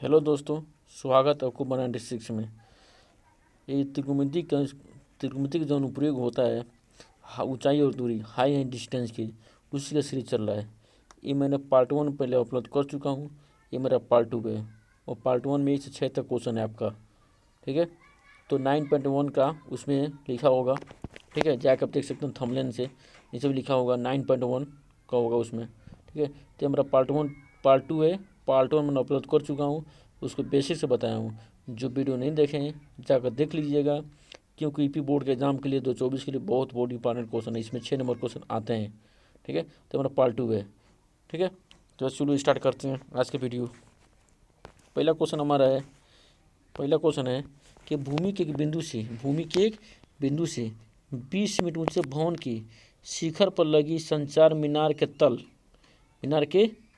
Hello दोस्तों, स्वागत है आपको बना डिस्ट्रिक्ट में। ये त्रिकोणमिति का जो अनुप्रयोग होता है ऊंचाई और दूरी, हाई एंड डिस्टेंस की, उसी का सीरीज चल रहा है। ये मैंने पार्ट 1 पहले अपलोड कर चुका हूँ। ये मेरा पार्ट 2 है और पार्ट 1 में 1 से 6 तक क्वेश्चन है आपका। ठीक है, तो 9.1 का उसमें लिखा होगा। ठीक है, जाकर आप देख सकते हैं थंबनेल से, नीचे भी लिखा होगा 9.1 का होगा उसमें। ठीक है, तो मेरा पार्ट 2 है। पार्ट 1 मैंने अपलोड कर चुका हूँ, उसको बेसिक से बताया हूँ। जो वीडियो नहीं देखे हैं जाकर देख लीजिएगा, क्योंकि ईपी बोर्ड के एग्जाम के लिए 2024 के लिए बहुत इंपॉर्टेंट क्वेश्चन है। इसमें 6 नंबर क्वेश्चन आते हैं। ठीक है, तो मेरा पार्ट 2 है। ठीक है, तो चलो स्टार्ट करते हैं आज के वीडियो। पहला क्वेश्चन है कि भूमि के एक बिंदु से 20 मीटर ऊंचे भवन की शिखर पर लगी संचार मीनार के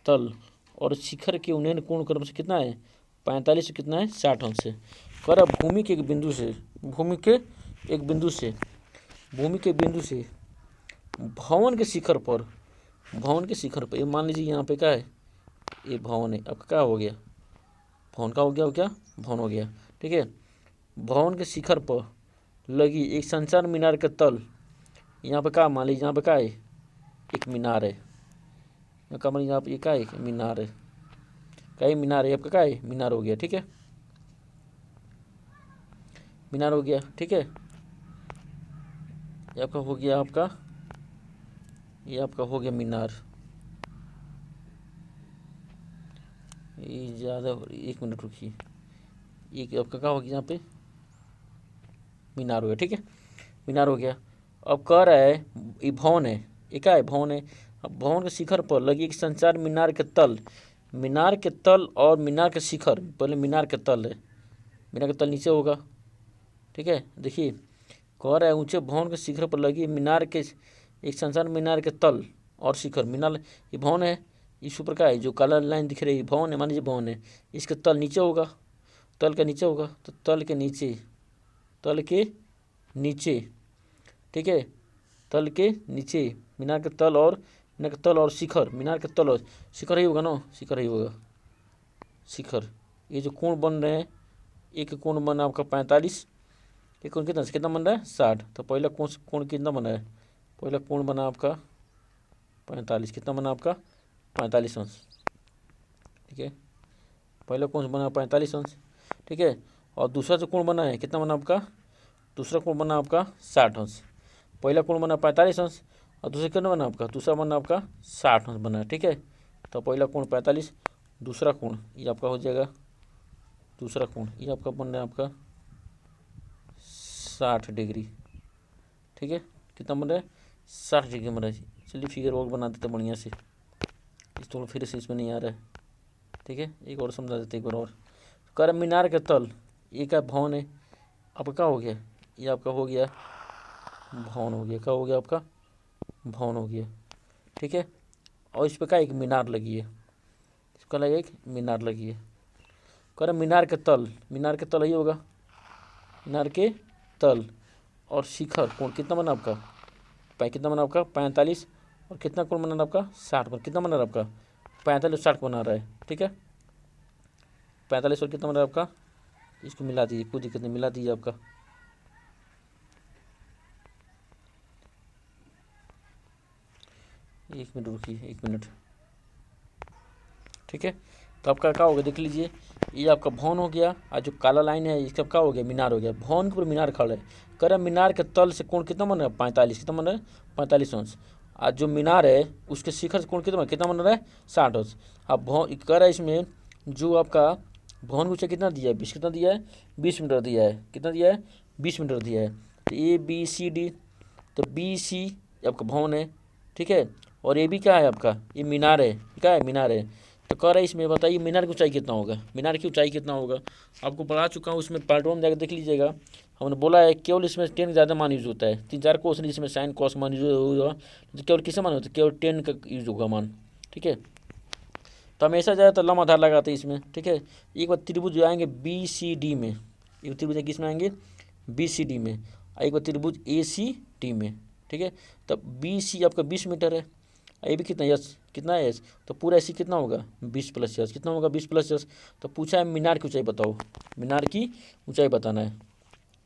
तल और शिखर के उन्नयन कोण क्रम से कितना है? 45 से कितना है? 60 अंश से। कर भूमि के एक बिंदु से भवन के शिखर पर ये मान लीजिए यहाँ पे क्या है? ये भवन है। अब क्या हो गया? भवन का हो गया भवन हो गया। ठीक है, भवन के शिखर पर लगी एक संचार मीनार का तल, यहाँ पे क्या मान लीजिए, यहाँ पे क्या है? एक मीनार है। यहाँ पे क्या है? मीनार है। क्या है? मीनार है। आपका क्या है? मीनार हो गया। ठीक है, मीनार हो गया। ठीक है, ये आपका हो गया मीनार। ये ज़्यादा 1 मिनट रुकिए। ये आपका क्या हो गया? यहाँ पे मीनार हो गया। ठीक है, मीनार हो गया। अब कह रहा है ये भवन है। ये क्या है? भवन है। अब भवन के शिखर पर लगी एक संचार मीनार के तल और मीनार के शिखर, पहले मीनार के तल है, मीनार का तल नीचे होगा। ठीक है, देखिए कह रहा है ऊंचे भवन के शिखर पर लगी एक संसार मीनार के तल और शिखर, मीनार ये भवन है। इस ऊपर का है जो काला लाइन दिख रही है भवन है, मान लीजिए भवन है। इसके तल नीचे होगा, तल के नीचे होगा, तो तल के नीचे। ठीक है, तल के नीचे मीनार के तल और शिखर, मीनार के तल और शिखर ही होगा ना, शिखर ही होगा। शिखर ये जो कोण बन रहे हैं, एक कोण बना आपका 45, एक कोण कितना बन रहा है? 60। तो पहला कोण कितना बना है? पहला कोण बना आपका 45। कितना बना आपका? 45 अंश। ठीक है, पहला कोण बना 45 अंश। ठीक है, और दूसरा जो कोण बना है कितना बना आपका? दूसरा कोण बना आपका 60 अंश। पहला कोण बना 45 अंश और दूसरा कितना बना आपका? दूसरा बना आपका 60 अंश बना है। ठीक है, तो पहला कोण 45, दूसरा कोण ये आपका हो जाएगा, दूसरा कोण ये आपका बन रहा है आपका 60 डिग्री। ठीक है, कितना बन रहा है? 60 डिग्री बन रहा है। चलिए फिगर वर्क बना देते बढ़िया से, इस थोड़ा फिर से इसमें नहीं आ रहा है। ठीक है, एक और समझा देते एक बार और। कर मीनार के तल ये क्या भवन है? आपका क्या हो गया? ये आपका हो गया भवन हो गया। क्या हो गया आपका? भवन हो गया। ठीक है, और इस पर क्या एक मीनार लगी है, इसका लगा एक मीनार लगी है। कर मीनार के तल यही होगा, मीनार के तल और शिखर कोण कितना बना आपका? कितना बना आपका? 45। और कितना कोण बना आपका? 60 पर। कितना बना आपका? 45 60 बना रहा है। ठीक है, 45 और कितना बना आपका? इसको मिला दीजिए, कोई दिक्कत नहीं, मिला दीजिए आपका। एक मिनट रुकिए, 1 मिनट। ठीक है, तो आपका क्या होगा देख लीजिए, ये आपका भवन हो गया और जो काला लाइन है इसका क्या हो गया? मीनार हो गया। भवन के ऊपर मीनार खड़ा है। कह रहा मीनार के तल से कोण कितना बन रहा है? 45। कितना बन रहा है? 45 अंश। और जो मीनार है उसके शिखर से कोण कितना बन रहा है? 60 अंश। अब भवन कह रहा है इसमें जो आपका भवन की ऊंचाई कितना दिया है? कितना दिया है? 20 मीटर दिया है। कितना दिया है? 20 मीटर दिया है। तो ABCD, तो BC आपका भवन है। ठीक है, और ये भी क्या है आपका? ये मीनार है। क्या है? मीनार है। तो कह रहा है इसमें बताइए मीनार की ऊंचाई कितना होगा? मीनार की ऊंचाई कितना होगा? आपको पढ़ा चुका हूँ, उसमें पार्ट 1 में जाकर देख लीजिएगा। हमने बोला है केवल इसमें 10 ज़्यादा मान यूज होता है। 3 4 क्वेश्चन जिसमें साइन कॉस मान यूज होगा, तो केवल किसका मान होता है? केवल 10 का यूज होगा मान। ठीक है, तो हमेशा ज़्यादातर लंब आधार लगाते हैं इसमें। ठीक है, एक बार त्रिभुज आएंगे BCD में, एक त्रिभुज किस में आएंगे? BCD में। एक बार त्रिभुज ACD में। ठीक है, तब BC आपका 20 मीटर है, ये भी कितना यस, कितना है यस, तो पूरा ऐसी कितना होगा 20 प्लस यस, कितना होगा 20 प्लस यस। तो पूछा है मीनार की ऊंचाई बताओ, मीनार की ऊंचाई बताना है।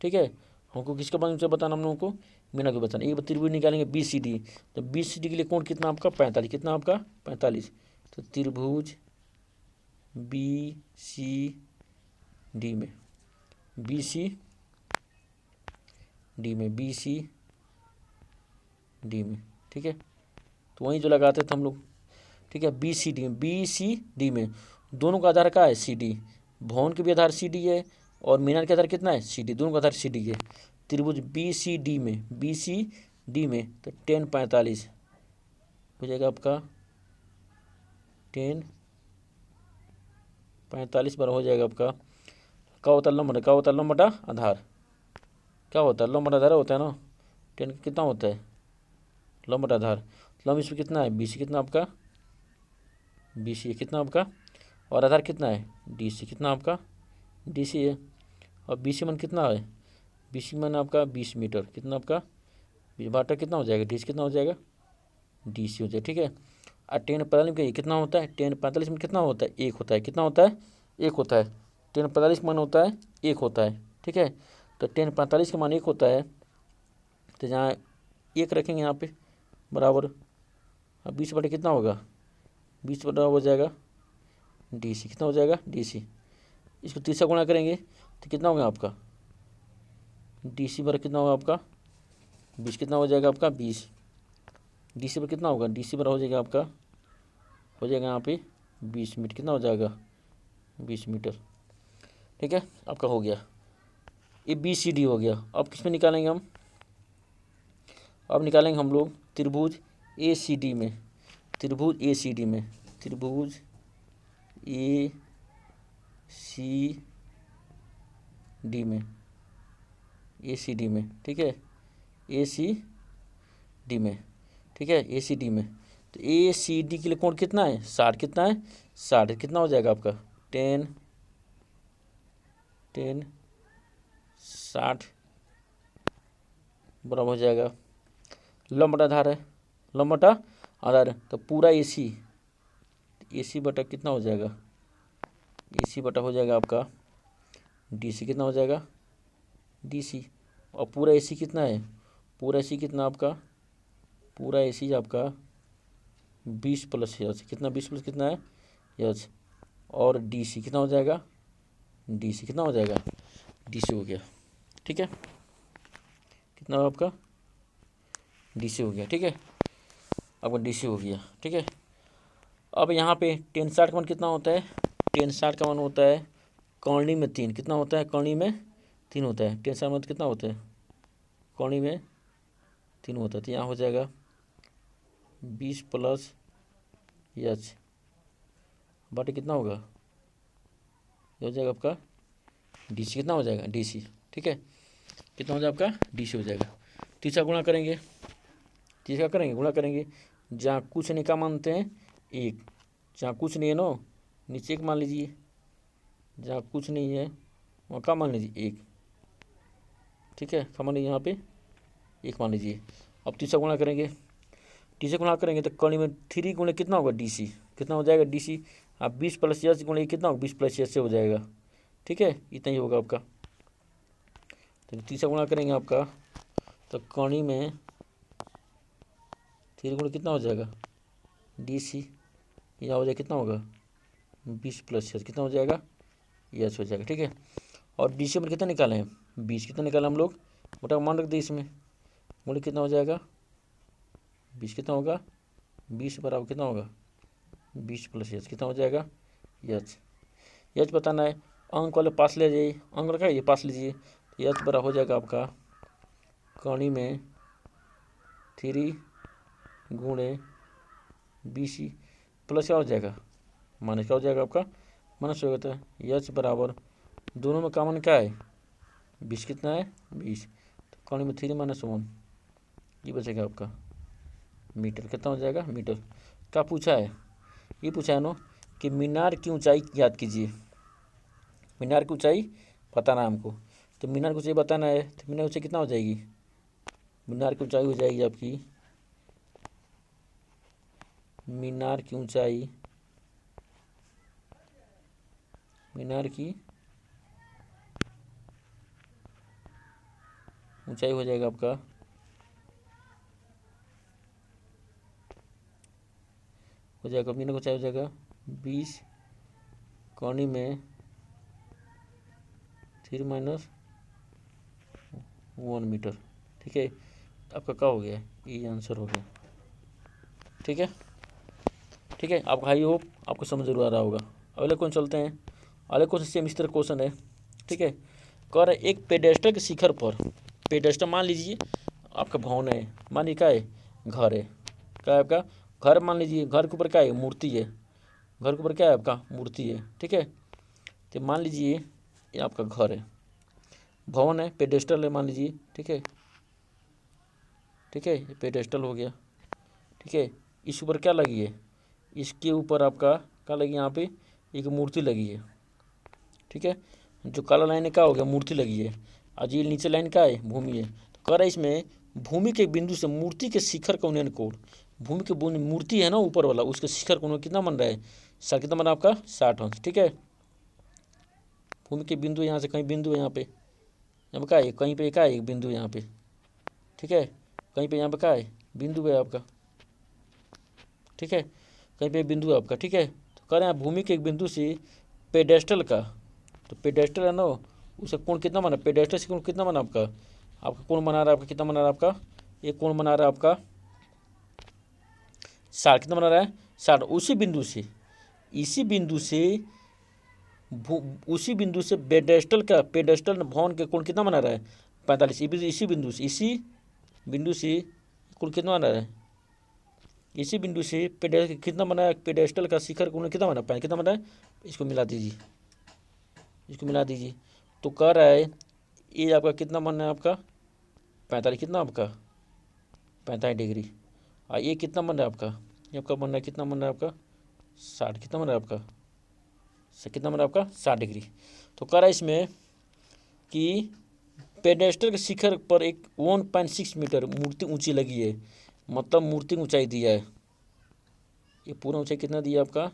ठीक है, हमको किसका ऊंचाई बताना, हम लोगों को मीनार को बताना। एक त्रिभुज निकालेंगे बी सी डी, तो बी सी डी के लिए कोण कितना आपका 45, कितना आपका 45। तो त्रिभुज बी सी डी में, बी सी डी में, बी सी डी में, ठीक है, तो वहीं जो लगाते थे हम लोग। ठीक है, बी सी डी में, बी सी डी में दोनों का आधार क्या है सी डी, भवन के भी आधार सी डी है और मीनार के आधार कितना है सी डी, दोनों का आधार सी डी है। त्रिभुज बी सी डी में, बी सी डी में तो 10 45 हो जाएगा आपका 10 45 बार हो जाएगा आपका। क्या होता है लंब, क्या होता है लंब बटा आधार, क्या होता है लंब बटा आधार होता है ना। 10 कितना होता है लंब बटा आधार, लंब इसमें कितना है बी सी, कितना आपका बी सी कितना आपका, और आधार कितना है डी सी, कितना आपका डी सी है। और बी सी मन कितना है, बी सी मन आपका 20 मीटर, कितना आपका 20 बाटा कितना हो जाएगा डी सी, कितना हो जाएगा डी सी हो जाएगा। ठीक है, और 10 45 में कितना होता है 10 45 में कितना होता है एक होता है, कितना होता है एक होता है। 10 45 का मान होता है एक होता है। ठीक है, तो 10 45 का मान एक होता है, तो जहाँ एक रखेंगे यहाँ पे बराबर, अब 20 बटे कितना होगा 20 बटा हो जाएगा डी सी, कितना हो जाएगा डी सी। इसको 30 से गुणा करेंगे तो कितना होगा आपका डी सी बराबर कितना होगा आपका 20, कितना हो जाएगा आपका 20। डी सी पर कितना होगा डी सी बराबर हो जाएगा आपका, हो जाएगा यहाँ पे 20 मीटर, कितना हो जाएगा 20 मीटर। ठीक है, आपका हो गया ये बी सी डी हो गया। अब किस में निकालेंगे हम, अब निकालेंगे हम लोग त्रिभुज ए सी डी में, त्रिभुज ए सी डी में, त्रिभुज ए सी डी में, ए सी डी में। ठीक है, ए सी डी में, ठीक है ए सी डी में। तो ए सी डी के लिए कोण कितना है 60, कितना है 60, कितना हो जाएगा आपका 10 10 60 बराबर हो जाएगा लंब बटा आधार है, लंब बटा आधार है। तो पूरा ए सी बटा कितना हो जाएगा ए सी बटा हो जाएगा आपका डी सी, कितना हो जाएगा डी सी। और पूरा ए सी कितना है, पूरा ए सी कितना आपका, पूरा ए सी आपका 20 प्लस एच, कितना 20 प्लस कितना है एच, और डी सी कितना हो जाएगा डी सी, कितना हो जाएगा डी सी हो गया। ठीक है, कितना हो आपका डी सी हो गया। ठीक है, आपका डी सी हो गया। ठीक है, अब यहाँ पे 10 60 का मान कितना होता है, 10 60 का मान होता है कौणी में 3, कितना होता है कौणी में 3 होता है। 10 60 मान कितना होता है कौणी में 3 होता है, तो यहाँ हो जाएगा 20 प्लस एच बटे कितना होगा, ये हो जाएगा आपका डी सी, कितना हो जाएगा डी सी। ठीक है, कितना हो जाएगा आपका डी सी हो जाएगा। तीसरा गुणा करेंगे, तीसरा करेंगे गुणा करेंगे, जहाँ कुछ नहीं का मानते हैं एक, जहाँ कुछ नहीं है नो नीचे एक मान लीजिए, जहाँ कुछ नहीं है वहाँ का मान लीजिए एक। ठीक है, का मान लीजिए यहाँ पे एक मान लीजिए। अब तीसरा गुणा करेंगे, तीसरा गुणा करेंगे तो कौणी में 3 गुणे कितना होगा डी सी, कितना हो जाएगा डी सी। आप 20 प्लस एच गुणे कितना होगा 20 प्लस एच से हो जाएगा। ठीक है, इतना ही होगा आपका। तो तीसरा गुणा करेंगे आपका तो कौणी में 3 गुणे कितना हो जाएगा डी सी, यहाँ हो जाएगा कितना होगा 20 प्लस एच, कितना हो जाएगा एच हो जाएगा। ठीक है, और डी सी में कितना निकाले हैं 20, कितना निकाला हम लोग मोटा मान रख दिए इसमें, गुणे कितना हो जाएगा 20, कितना होगा 20 बराबर कितना होगा 20 प्लस एच, कितना हो जाएगा एच। एच बताना है, अंक वाले पास ले जाइए, अंक रखा ये पास लीजिए, तो एच बराबर हो जाएगा आपका कौणी में 3 गुणे 20 प्लस क्या हो जाएगा माइनस, क्या हो जाएगा आपका माइनस हो जाता है। एच बराबर दोनों में कॉमन क्या है 20, कितना है 20, तो कौणी में 3 माइनस 1 ये बचेगा आपका मीटर, कितना हो जाएगा मीटर। क्या पूछा है, ये पूछा है नो कि मीनार की ऊंचाई याद कीजिए, मीनार की ऊंचाई बताना है हमको। तो मीनार की ऊंचाई बताना है, तो मीनार की ऊंचाई कितना हो जाएगी, मीनार की ऊंचाई हो जाएगी आपकी मीनार की ऊंचाई, मीनार की ऊंचाई हो जाएगा आपका, हो जाएगा मीनार की ऊंचाई हो जाएगा 20 कौनी में 3 - 1 मीटर। ठीक है, आपका क्या हो गया, ये आंसर हो गया। ठीक है, ठीक है, आपका आई होप आपको समझ जरूर आ रहा होगा। अगले क्वेश्चन चलते हैं। अगले क्वेश्चन सेम इस तरह क्वेश्चन है। ठीक है, कह रहा है एक पेडेस्टर के शिखर पर, पेडेस्टर मान लीजिए आपका भवन है, मान लीजिए क्या है, घर है, क्या है आपका घर, मान लीजिए घर के ऊपर क्या है, मूर्ति है, घर के ऊपर क्या है आपका, मूर्ति है। ठीक है, तो मान लीजिए ये आपका घर है, भवन है, पेडेस्टल है मान लीजिए। ठीक है, ठीक है, ये पेडेस्टल हो गया। ठीक है, इस ऊपर क्या लगी है, इसके ऊपर आपका क्या लगी, यहाँ पे एक मूर्ति लगी है। ठीक है, जो काला लाइन है क्या हो गया, मूर्ति लगी है, और ये नीचे लाइन क्या है, भूमि है। तो कह रहा है इसमें भूमि के बिंदु से मूर्ति के शिखर का उन्नयन कोण, भूमि के मूर्ति है ना ऊपर वाला, उसके शिखर कोण कितना बन रहा है, सर कितना बना आपका 60 अंश। ठीक है, भूमि के बिंदु यहाँ से कहीं बिंदु है, यहाँ पे क्या है, कहीं पे क्या है, एक बिंदु यहाँ पे। ठीक है, कहीं पे यहाँ पे क्या है, बिंदु है आपका। ठीक है, कहीं पे बिंदु है आपका। ठीक है, तो कह रहे हैं भूमि के एक बिंदु से पेडेस्टल का, तो पेडेस्टल है ना, उसका कोण कितना बना, पेडेस्टल से कोण कितना बना आपका, आपका कोण बना रहा है आपका, कितना बना रहा है आपका, एक कोण बना रहा है आपका 60, कितना बना रहा है 60। उसी बिंदु से, इसी बिंदु से उसी बिंदु से पेडेस्टल का, पेडेस्टल भवन के कोण कितना बना रहा है 45। इसी बिंदु से, इसी बिंदु से कोण कितना बना रहा है, इसी बिंदु से पेडेस्टल कितना बना है, पेडेस्टल का शिखर कोण कितना बना, कितना बना है, इसको मिला दीजिए, इसको मिला दीजिए। तो कह रहा है ये आपका कितना बनना है आपका 45, कितना आपका 45 डिग्री। और ये कितना बन रहा है आपका, ये आपका बन रहा है, कितना बन रहा है आपका 60, कितना बन रहा है आपका, कितना बन रहा है आपका 60 डिग्री। तो कह रहा है इसमें कि पेडेस्टल के शिखर पर एक 1.6 मीटर मूर्ति ऊंची लगी है, मतलब मूर्ति ऊंचाई दिया है, ये पूरा ऊंचाई कितना दिया आपका,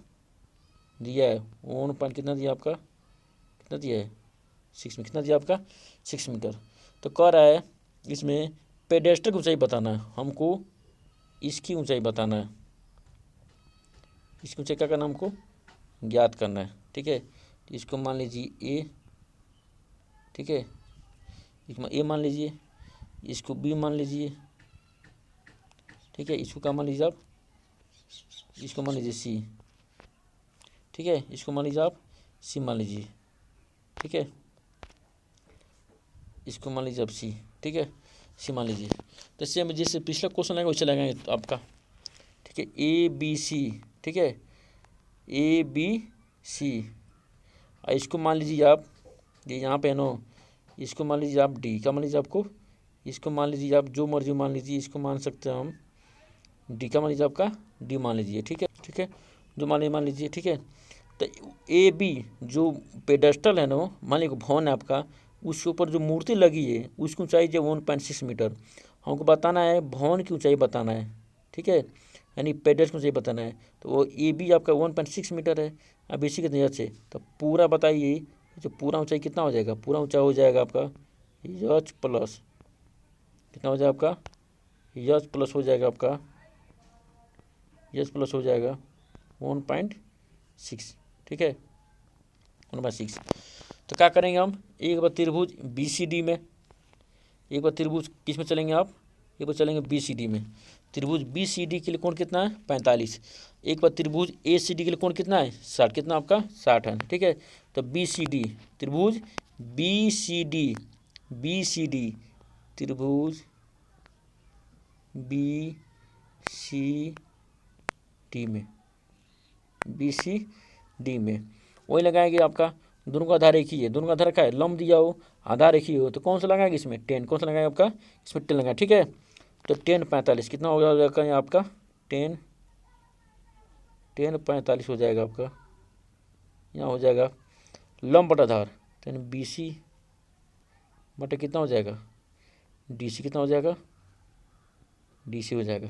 दिया है 1 कितना दिया आपका, कितना दिया है 6 में, कितना दिया आपका 6 मीटर। तो कह रहा है इसमें पेडेस्टल की ऊंचाई बताना है हमको, इसकी ऊंचाई बताना है, इसकी ऊंचाई क्या करना है हमको, ज्ञात करना है। ठीक है, तो इसको मान लीजिए ए, ठीक है, इसमें ए मान लीजिए, इसको बी मान लीजिए। ठीक है, इसको क्या मान लीजिए आप, इसको मान लीजिए सी। ठीक है, इसको मान लीजिए आप सी मान लीजिए। ठीक है, इसको मान लीजिए आप सी। ठीक है, सी मान लीजिए। तो सेम जैसे पिछला क्वेश्चन लगेगा वैसे लगाएंगे आपका। ठीक है, ए बी सी। ठीक है, ए बी सी, और इसको मान लीजिए आप, ये यहाँ पे है ना, इसको मान लीजिए आप डी, क्या मान लीजिए आपको, इसको मान लीजिए आप जो मर्जी मान लीजिए, इसको मान सकते हैं हम डी, का मान लीजिए आपका डी मान लीजिए। ठीक है, ठीक है, जो मान लीजिए। ठीक है, तो ए बी जो पेडेस्टल है ना, मान लीजिए भवन है आपका, उसके ऊपर जो मूर्ति लगी है उसकी ऊंचाई जो 1.6 मीटर, हमको बताना है भवन की ऊंचाई बताना है। ठीक है, यानी पेडेस्टल की ऊंचाई बताना है। तो वो ए बी आपका 1.6 मीटर है, अब इसी के नजर से तो पूरा बताइए, जो पूरा ऊंचाई कितना हो जाएगा, पूरा ऊंचाई हो जाएगा आपका यच प्लस, कितना हो जाएगा आपका यच प्लस हो जाएगा आपका, यच प्लस हो जाएगा 1.6। ठीक है, 1/6। तो क्या करेंगे हम, एक बार त्रिभुज बी सी डी में, एक बार त्रिभुज किस में चलेंगे आप, एक बार चलेंगे बी सी डी में। त्रिभुज बी सी डी के लिए कोण कितना है 45। एक बार त्रिभुज ए सी डी के लिए कोण कितना है 60, कितना आपका 60 है। ठीक है, तो बी सी डी, त्रिभुज B C D, B C D, त्रिभुज बी सी डी में, बी सी डी में वही लगाएंगे आपका, दोनों का आधार एक ही है, दोनों का आधार क्या है, लंब दिया हो, आधार एक ही हो, तो कौन सा लगाएंगे इसमें 10, कौन सा लगाएंगे आपका इसमें 10 लगाए। ठीक है, तो 10 45 कितना हो जाएगा आपका 10 45 हो जाएगा आपका, यहाँ हो जाएगा लंब बटा आधार, तो बी सी बटे कितना हो जाएगा डी सी, कितना हो जाएगा डी सी हो जाएगा।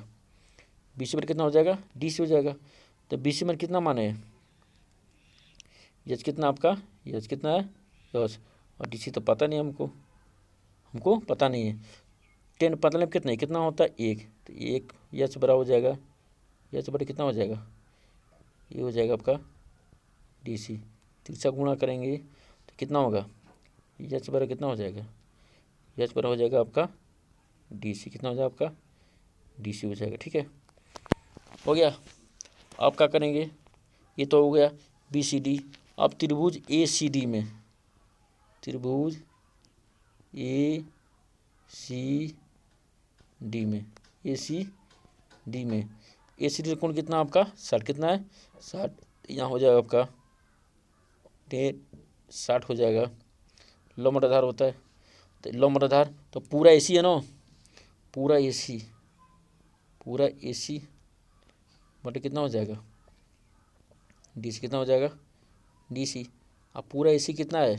बी सी बटे कितना हो जाएगा, डी सी हो जाएगा। तो बी सी में कितना माने है, यच कितना आपका, यच कितना है यच, और डी सी तो पता नहीं हमको पता नहीं है। 10 मतलब कितना है, कितना होता है 1, तो 1 यच बराबर हो जाएगा, यच बटे कितना हो जाएगा, ये हो जाएगा आपका डी सी। तीसरा गुणा करेंगे तो कितना होगा, यच बराबर कितना हो जाएगा, यच बराबर हो जाएगा आपका डी सी, कितना हो जाएगा आपका डी सी हो जाएगा। ठीक है, हो गया। अब क्या करेंगे, ये तो हो गया बी सी डी। अब त्रिभुज ए सी डी में, त्रिभुज ए सी डी में, ए सी डी में, ए सी डी कोण कितना आपका 60, कितना है 60, यहाँ हो जाएगा आपका 60 हो जाएगा। लंब आधार होता है, तो लंब आधार तो पूरा ए सी है ना, पूरा ए सी बटे कितना हो जाएगा, डी सी कितना हो जाएगा, डी सी। अब पूरा ए सी कितना है,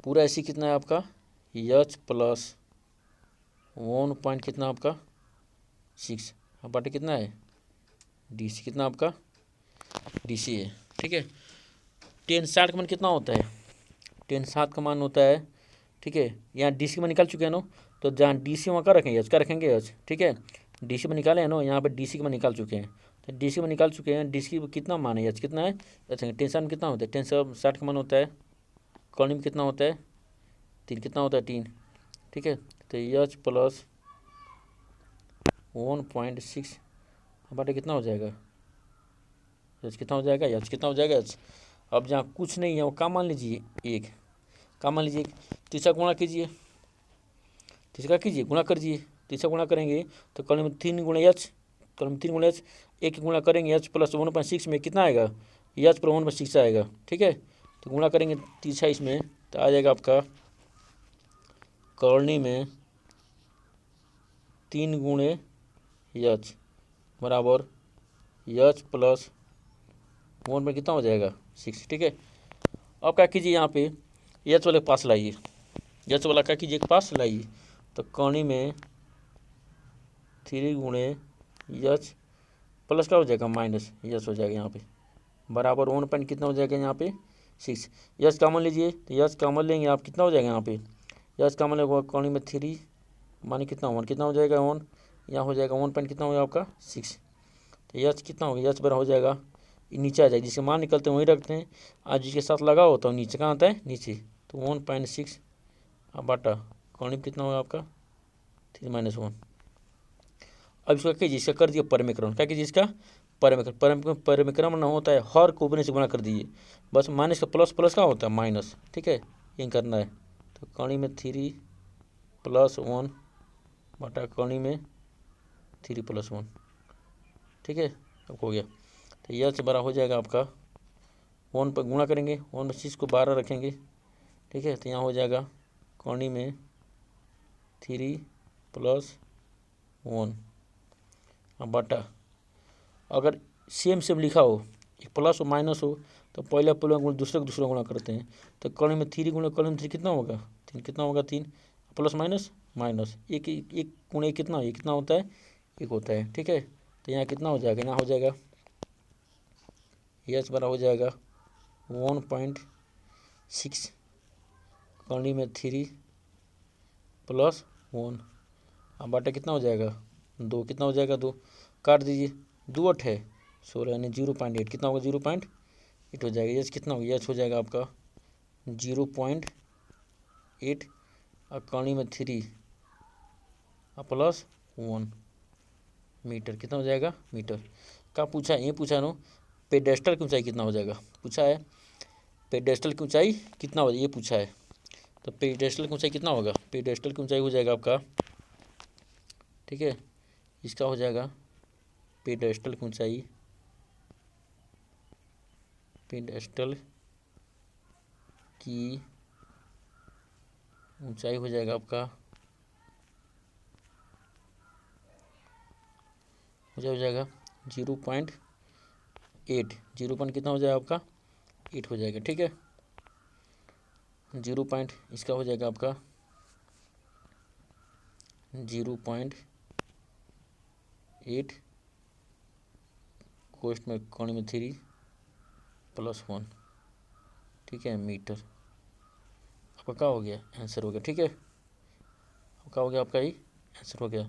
पूरा ए सी कितना है आपका एच प्लस 1 पॉइंट कितना आपका 6, अब बटे कितना है डी सी, कितना आपका डी सी है। ठीक है, 1060 का मान कितना होता है, 1060 का मान होता है, ठीक है, यहाँ डी सी में निकाल चुके हैं ना, तो जहाँ डी सी वहाँ का रखेंगे एच का रखेंगे एच। ठीक है, डी सी में निकाले हैं ना, यहाँ पर डी सी में निकाल चुके हैं, तो डी सी में निकाल चुके हैं, डी सी कितना मान है एच कितना है, अच्छा 1060 में कितना होता है, 1060 का मान होता है, कॉर्नर में कितना होता है 3, कितना होता है 3। ठीक है, तो एच प्लस 1.6 बटे कितना हो जाएगा, एच कितना हो जाएगा, एच कितना हो जाएगा एच। अब जहाँ कुछ नहीं है वो का मान लीजिए एक, का मान लीजिए तीसरा गुणा कीजिए, तीसरा कीजिए गुणा करिए, तीसरा गुणा करेंगे तो कॉलम में 3 गुणा एच, कॉलम में 3 गुणा एच, एक गुणा करेंगे एच प्लस 1.6 में कितना आएगा, एच प्लस 1.6 आएगा। ठीक है, तो गुणा करेंगे तीसरा इसमें तो आ जाएगा आपका करनी में 3 गुणे एच बराबर एच प्लस 1 में कितना हो जाएगा 6। ठीक है, अब क्या कीजिए यहाँ पे एच वाले के पास लाइए, एच वाला क्या कीजिए पास लाइए, तो कौनी में 3 गुणे एच प्लस क्या हो जाएगा माइनस एच हो जाएगा यहाँ पे बराबर 1 पॉइंट कितना हो जाएगा यहाँ पे 6। एच कॉमन लीजिए, तो एच कॉमन लेंगे आप कितना हो जाएगा यहाँ पे, एच कॉमन लेगा कौनी में 3 माने कितना 1, कितना हो जाएगा 1, यहाँ हो जाएगा 1 पॉइंट कितना हो जाएगा आपका 6। तो एच कितना होगा, एच बराबर हो जाएगा नीचे आ जाएगा, जिसके मान निकलते हैं वहीं रखते हैं, आज जिसके साथ लगा हो तो नीचे कहाँ आता है नीचे, तो 1.6 अब बाटा कौनी में कितना होगा आपका 3 - 1। अब इसका कीजिए, इसका कर दिया परिमेकरण, क्या कीजिए इसका परिमेकरण, परिमेकरण ना होता है हर को ऊपर से गुणा कर दीजिए, बस माइनस का प्लस प्लस का होता है माइनस। ठीक है, ये करना है, तो कौनी में 3 + 1 बटा कौनी में 3 + 1। ठीक है, अब हो गया, तो यह से बड़ा हो जाएगा आपका 1 पर गुणा करेंगे, 1 में 6 को 12 रखेंगे। ठीक है, तो यहाँ हो जाएगा कौनी में 3 + 1 अब बटा, अगर सेम सेम लिखा हो एक प्लस हो माइनस हो तो पहले गुणा दूसरे को दूसरा गुणा करते हैं, तो कॉलम में 3 गुणा कॉलम में 3 कितना होगा 3, कितना होगा 3 प्लस माइनस माइनस एक एक गुणे कितना ये कितना होता है 1 होता है। ठीक है, तो यहाँ कितना हो जाएगा, यहाँ हो जाएगा एच बड़ा हो जाएगा 1.6 कॉलम में 3 + 1 अब बटा कितना हो जाएगा 2, कितना हो जाएगा 2, काट दीजिए 2 8 है 16 यानी 0.8, कितना होगा 0.8 हो जाएगा। एच कितना होगा, एच हो जाएगा आपका 0.8 और कौनी में 3 + 1 मीटर, कितना हो जाएगा मीटर। क्या पूछा है, ये पूछा ना पेडेस्टल की ऊंचाई कितना हो जाएगा, पूछा है पेडेस्टल की ऊंचाई कितना हो जाएगा, ये पूछा है। तो पेडेस्टल की ऊंचाई कितना होगा, पेडेस्टल की ऊंचाई हो जाएगा आपका, ठीक है, इसका हो जाएगा पेडेस्टल की ऊंचाई, पेडेस्टल की ऊंचाई हो जाएगा आपका हो जाएगा 0.8, 0 पॉइंट कितना हो जाएगा आपका 8 हो जाएगा। ठीक है, 0 पॉइंट इसका हो जाएगा आपका 0.8 कोष्ठ में कोण में 3 + 1, ठीक है, मीटर। आपका क्या हो गया, आंसर हो गया, ठीक है। क्या हो गया आपका, ये आंसर हो गया।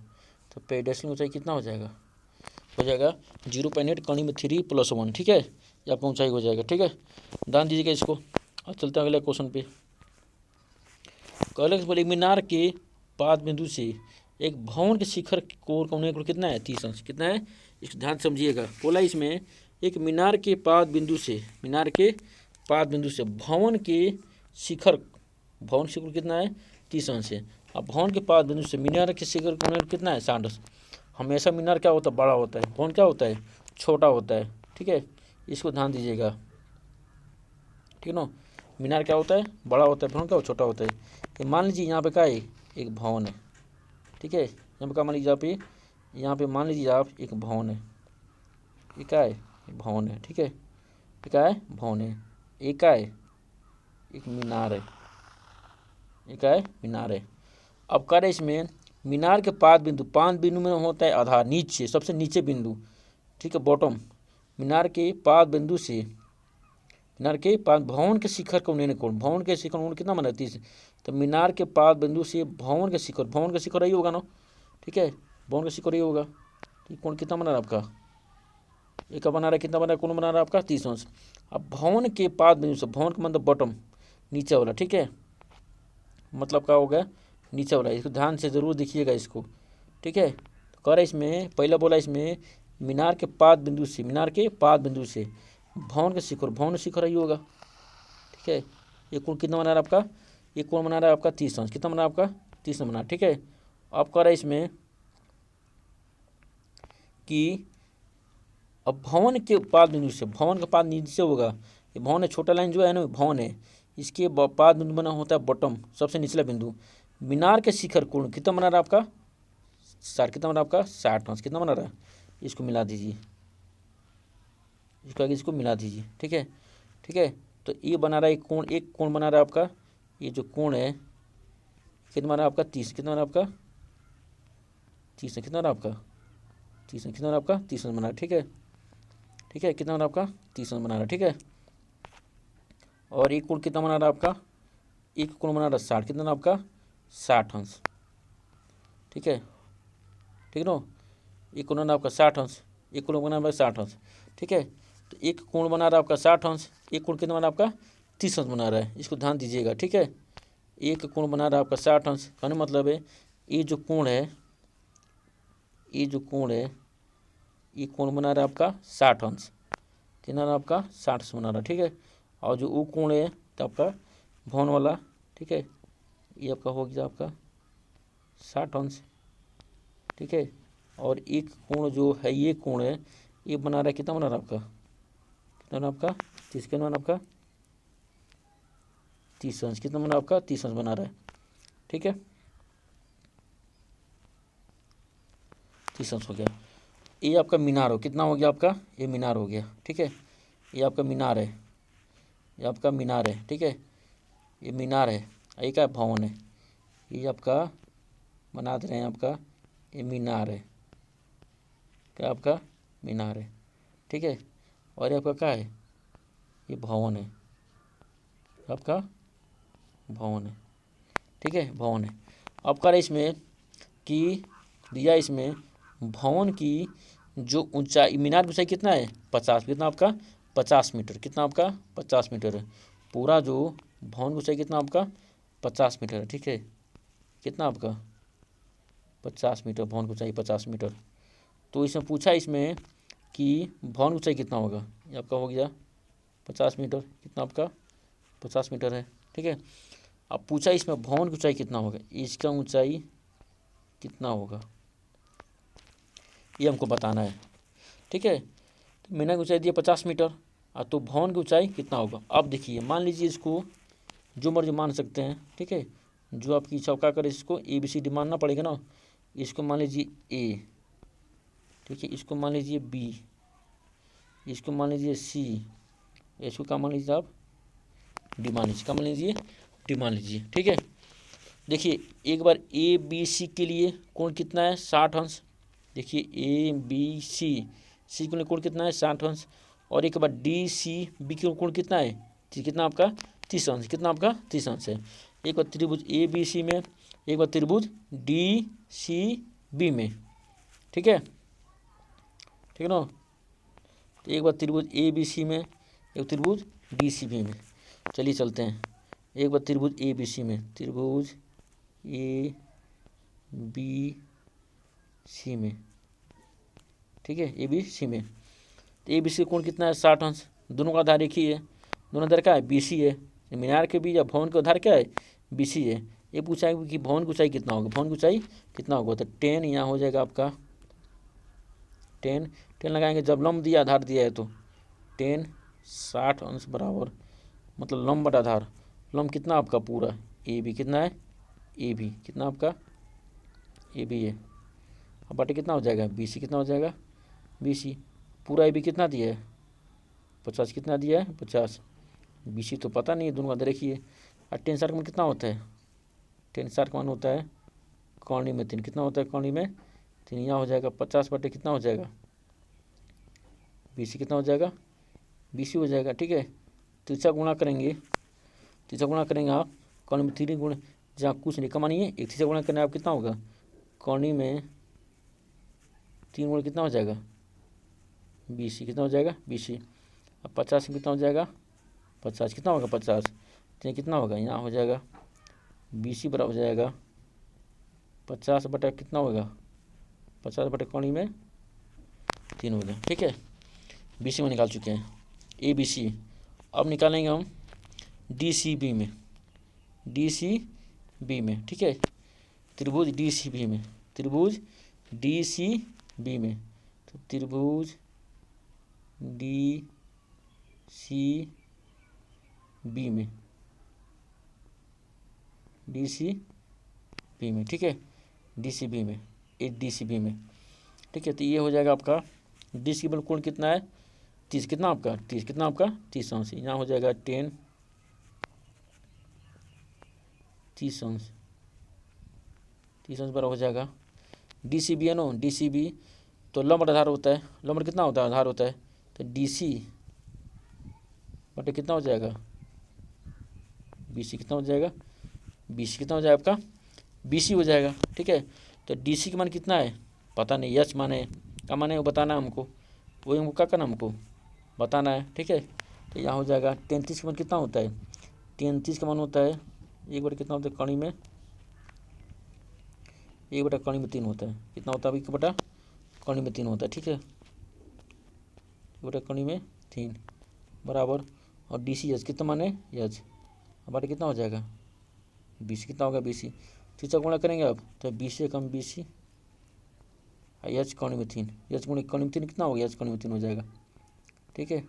तो पेडेस्टल ऊंचाई कितना हो जाएगा, 0.8 कणी में 3 + 1, ठीक है, ये आपका ऊंचाई हो जाएगा, ठीक है। ध्यान दीजिएगा इसको। अब चलते हैं अगले क्वेश्चन पे। कॉलेज बोले मीनार के पाद बिंदु से एक भवन के शिखर कोण कोण कितना है, 30 अंश, कितना है, इसको ध्यान समझिएगा। बोला इसमें एक मीनार के पाद बिंदु से भवन के शिखर कितना है, 30 अंश है। अब भवन के पाद बिंदु से मीनार के शिखर कोण कितना है, 60 अंश। हमेशा मीनार क्या होता है, बड़ा होता है, भवन क्या होता है, छोटा होता है, ठीक है, इसको ध्यान दीजिएगा, ठीक है ना। मीनार क्या होता है, बड़ा होता है, भवन क्या छोटा होता है। ये मान लीजिए यहाँ पे क्या है, एक भवन है, ठीक है, यहाँ पे क्या मान लीजिए, यहाँ पे मान लीजिए आप एक भवन है, ये क्या है, भवन है, ठीक है, ये क्या है, भवन है, ये क्या है, एक मीनार है, ये क्या है, मीनार है। अब कह रहे इसमें मीनार के पाद बिंदु में होता है आधार, नीचे, सबसे नीचे बिंदु, ठीक है, बॉटम। मीनार के पाद बिंदु से भवन के शिखर को कोण, भवन के शिखर कोण कितना बना, 30। तो मीनार के पाद बिंदु से भवन के शिखर यही होगा ना, ठीक है, भवन का शिखर यही होगा। तो कोण कितना बना रहा है आपका, एक बना रहा है, कितना बना रहा है, कोण बना रहा है आपका 30 अंश। अब भवन के पाद बिंदु से, भवन का मतलब बॉटम, नीचे वाला, ठीक है, मतलब क्या हो गया, नीचे वाला। इसको ध्यान से जरूर देखिएगा इसको, ठीक है। तो कह रहा है इसमें, पहला बोला इसमें मीनार के पाद बिंदु से भवन का शिखर ही होगा, ठीक है। ये कोण कितना बना रहा है आपका, ये कोण बना रहा है आपका 30 अंश, कितना बना आपका 30 अंश बना, ठीक है। अब कह रहा है इसमें कि अब भवन के पाद बिंदु से, भवन का पाद नीचे होगा, ये भवन है, छोटा लाइन जो है ना भवन है, इसके पाद बिंदु बना होता है बॉटम, सबसे निचला बिंदु। मीनार के शिखर कोण कितना बना रहा है आपका 60, कितना बना आपका 60 अंश, कितना बना रहा है, इसको मिला दीजिए, इसको मिला दीजिए, ठीक है, ठीक है। तो ये बना रहा है एक कोण बना रहा है आपका, ये जो कोण है कितना बना आपका 30, कितना बना आपका 30, कितना बना आपका 30, कितना बना आपका 30 बना, ठीक है, ठीक है, कितना बना आपका 30 बना रहा है, ठीक है। और एक कोण कितना बना रहा है आपका, एक कोण बना रहा है 60, कितना बना आपका 60 अंश, ठीक है, ठीक है ना। एक कोण बना आपका 60 अंश, एक कोण बना आपका 60 अंश, ठीक है। तो एक कोण बना रहा है आपका 60 अंश, एक कोण कितना बना आपका 30 अंश बना रहा है, इसको ध्यान दीजिएगा, ठीक है। एक कोण बना रहा है आपका 60 अंश, कहने मतलब है ये जो कोण है, ये कोण बना रहा है आपका 60 अंश, कितना आपका 60 अंश बना रहा है, ठीक है। और जो वो कोण है तो आपका भवन वाला, ठीक है, ये आपका हो गया आपका 60 अंश, ठीक है। और एक कोण जो है, ये कोण है, ये बना रहा है, कितना बना रहा है आपका, कितना बना आपका 30, कितना बना आपका 30 अंश, कितना बना आपका 30 अंश बना रहा है, ठीक है, 30 अंश हो गया। ये आपका मीनार हो, कितना हो गया आपका, ये मीनार हो गया, ठीक है, ये आपका मीनार है, ये आपका मीनार है, ठीक है, ये मीनार है, ये क्या भवन है, ये आपका बना दे रहे हैं आपका, ये मीनार है, क्या आपका मीनार है, ठीक है। और ये आपका क्या है, ये भवन है, आपका भवन है, ठीक है, भवन है। अब कर इसमें कि दिया इसमें भवन की जो ऊंचाई, मीनार की ऊंचाई कितना है 50, कितना आपका 50 मीटर, कितना आपका 50 मीटर है। पूरा जो भवन की ऊंचाई कितना आपका 50 मीटर है, ठीक है, कितना आपका 50 मीटर, भवन की ऊंचाई 50 मीटर। तो इसमें पूछा इसमें कि भवन की ऊंचाई कितना होगा, ये आपका हो गया 50 मीटर, कितना आपका 50 मीटर है, ठीक है। अब पूछा इसमें भवन की ऊंचाई कितना होगा, इसका ऊंचाई कितना होगा, ये हमको बताना है, ठीक है। तो मीनार की ऊंचाई दिया 50 मीटर, तो भवन की ऊंचाई कितना होगा। अब देखिए, मान लीजिए इसको जो मर्जी मान सकते हैं, ठीक है, जो आपकी इच्छा क्या करे, इसको ABCD मानना पड़ेगा ना। इसको मान लीजिए A, ठीक है, इसको मान लीजिए B, इसको मान लीजिए C, इसको क्या मान लीजिए आप D मान लीजिए, क्या मान लीजिए D मान लीजिए, ठीक है। देखिए एक बार ABC के लिए कोण कितना है 60 अंश, देखिए ABC सी के कोण कितना है 60 अंश, और एक बार डी सी बी के कोण कितना है, कितना आपका 30 अंश, कितना आपका 30 अंश है। एक बार त्रिभुज ए बी सी में, एक बार त्रिभुज डी सी बी में, ठीक है, ठीक है ना। तो एक बार त्रिभुज ए बी सी में, एक त्रिभुज डी सी बी में। चलिए चलते हैं, एक बार त्रिभुज ए बी सी में, त्रिभुज ए बी सी में, ठीक है, ए बी सी में। तो ए बी सी कोण कितना है 60 अंश, दोनों का आधार एक ही है, दोनों आधार क्या है बी सी है, मीनार के बीच या भवन का आधार क्या है बी सी है। ये पूछा है कि भवन की ऊंचाई कितना होगा, भवन की ऊंचाई कितना होगा, तो 10 यहाँ हो जाएगा आपका 10 लगाएंगे, जब लंब दिया आधार दिया है तो 10 60 अंश बराबर, मतलब लंब बटा आधार, लंब कितना आपका पूरा ए बी कितना है, ए बी कितना आपका ए बी है, अब बटे कितना हो जाएगा बी सी, कितना हो जाएगा बी सी, पूरा ए बी कितना दिया है 50, कितना दिया है 50, बी सी तो पता नहीं है, दोनों का देखिए। और 10 60 का मान कितना होता है, 10 60 का मान होता है कौणी में 3, कितना होता है कौणी में 3, यहाँ हो जाएगा 50 बटे कितना हो जाएगा बी सी, कितना हो जाएगा बी सी हो जाएगा, ठीक है। तिरछा गुणा करेंगे, तिरछा गुणा करेंगे आप कौणी में 3 गुण, जहाँ कुछ नहीं कमानी है, एक तिरछा गुणा करने आप कितना होगा कौणी में 3 गुण कितना हो जाएगा बी सी, कितना हो जाएगा बी सी। अब 50 कितना हो जाएगा 50, कितना होगा 50, तो कितना होगा यहाँ हो जाएगा बी सी बराबर हो जाएगा 50 बटा कितना होगा 50 बटे कौणी में 3 हो गया, ठीक है। बी सी में निकाल चुके हैं ए बी सी। अब निकालेंगे हम डी सी बी में, डी सी बी में, ठीक है, त्रिभुज डी सी बी में, त्रिभुज डी सी बी में, तो त्रिभुज डी सी बी में, डी सी बी में, ठीक है, डी सी बी में, एक डी सी बी में, ठीक है। तो ये हो जाएगा आपका डी सी बी कोण कितना है 30, कितना आपका 30, कितना आपका 30 अंश, यहाँ हो जाएगा 10 30 अंश, 30 अंश बराबर हो जाएगा डी सी बी है ना, डी सी बी तो लंब आधार होता है, लंब कितना होता है आधार होता है, तो डी सी बटे कितना हो जाएगा बी सी, कितना हो जाएगा बी सी, कितना हो जाएगा आपका बी सी हो जाएगा, ठीक है। तो डी सी का मान कितना है पता नहीं, यच मान है क्या मान है वो बताना है हमको, वही हमको क्या करना हमको बताना है, ठीक है। तो यहाँ हो जाएगा 33 का मान कितना होता है 33 का मान होता है एक बटे कितना होता है कौणी में, एक बटा कौणी में 3 होता है, कितना होता है एक बटा कौणी में 3 होता है, ठीक है, एक बटा कौणी में 3 बराबर, और डी सी एच कितना मान है एच, बटे कितना हो जाएगा 20, कितना होगा 20, तीसरा गुणा करेंगे अब तो 20 से कम 20, एच कौणी में 3, एच कौणी में 3 कितना होगा एच कौणी में 3 हो जाएगा, ठीक है,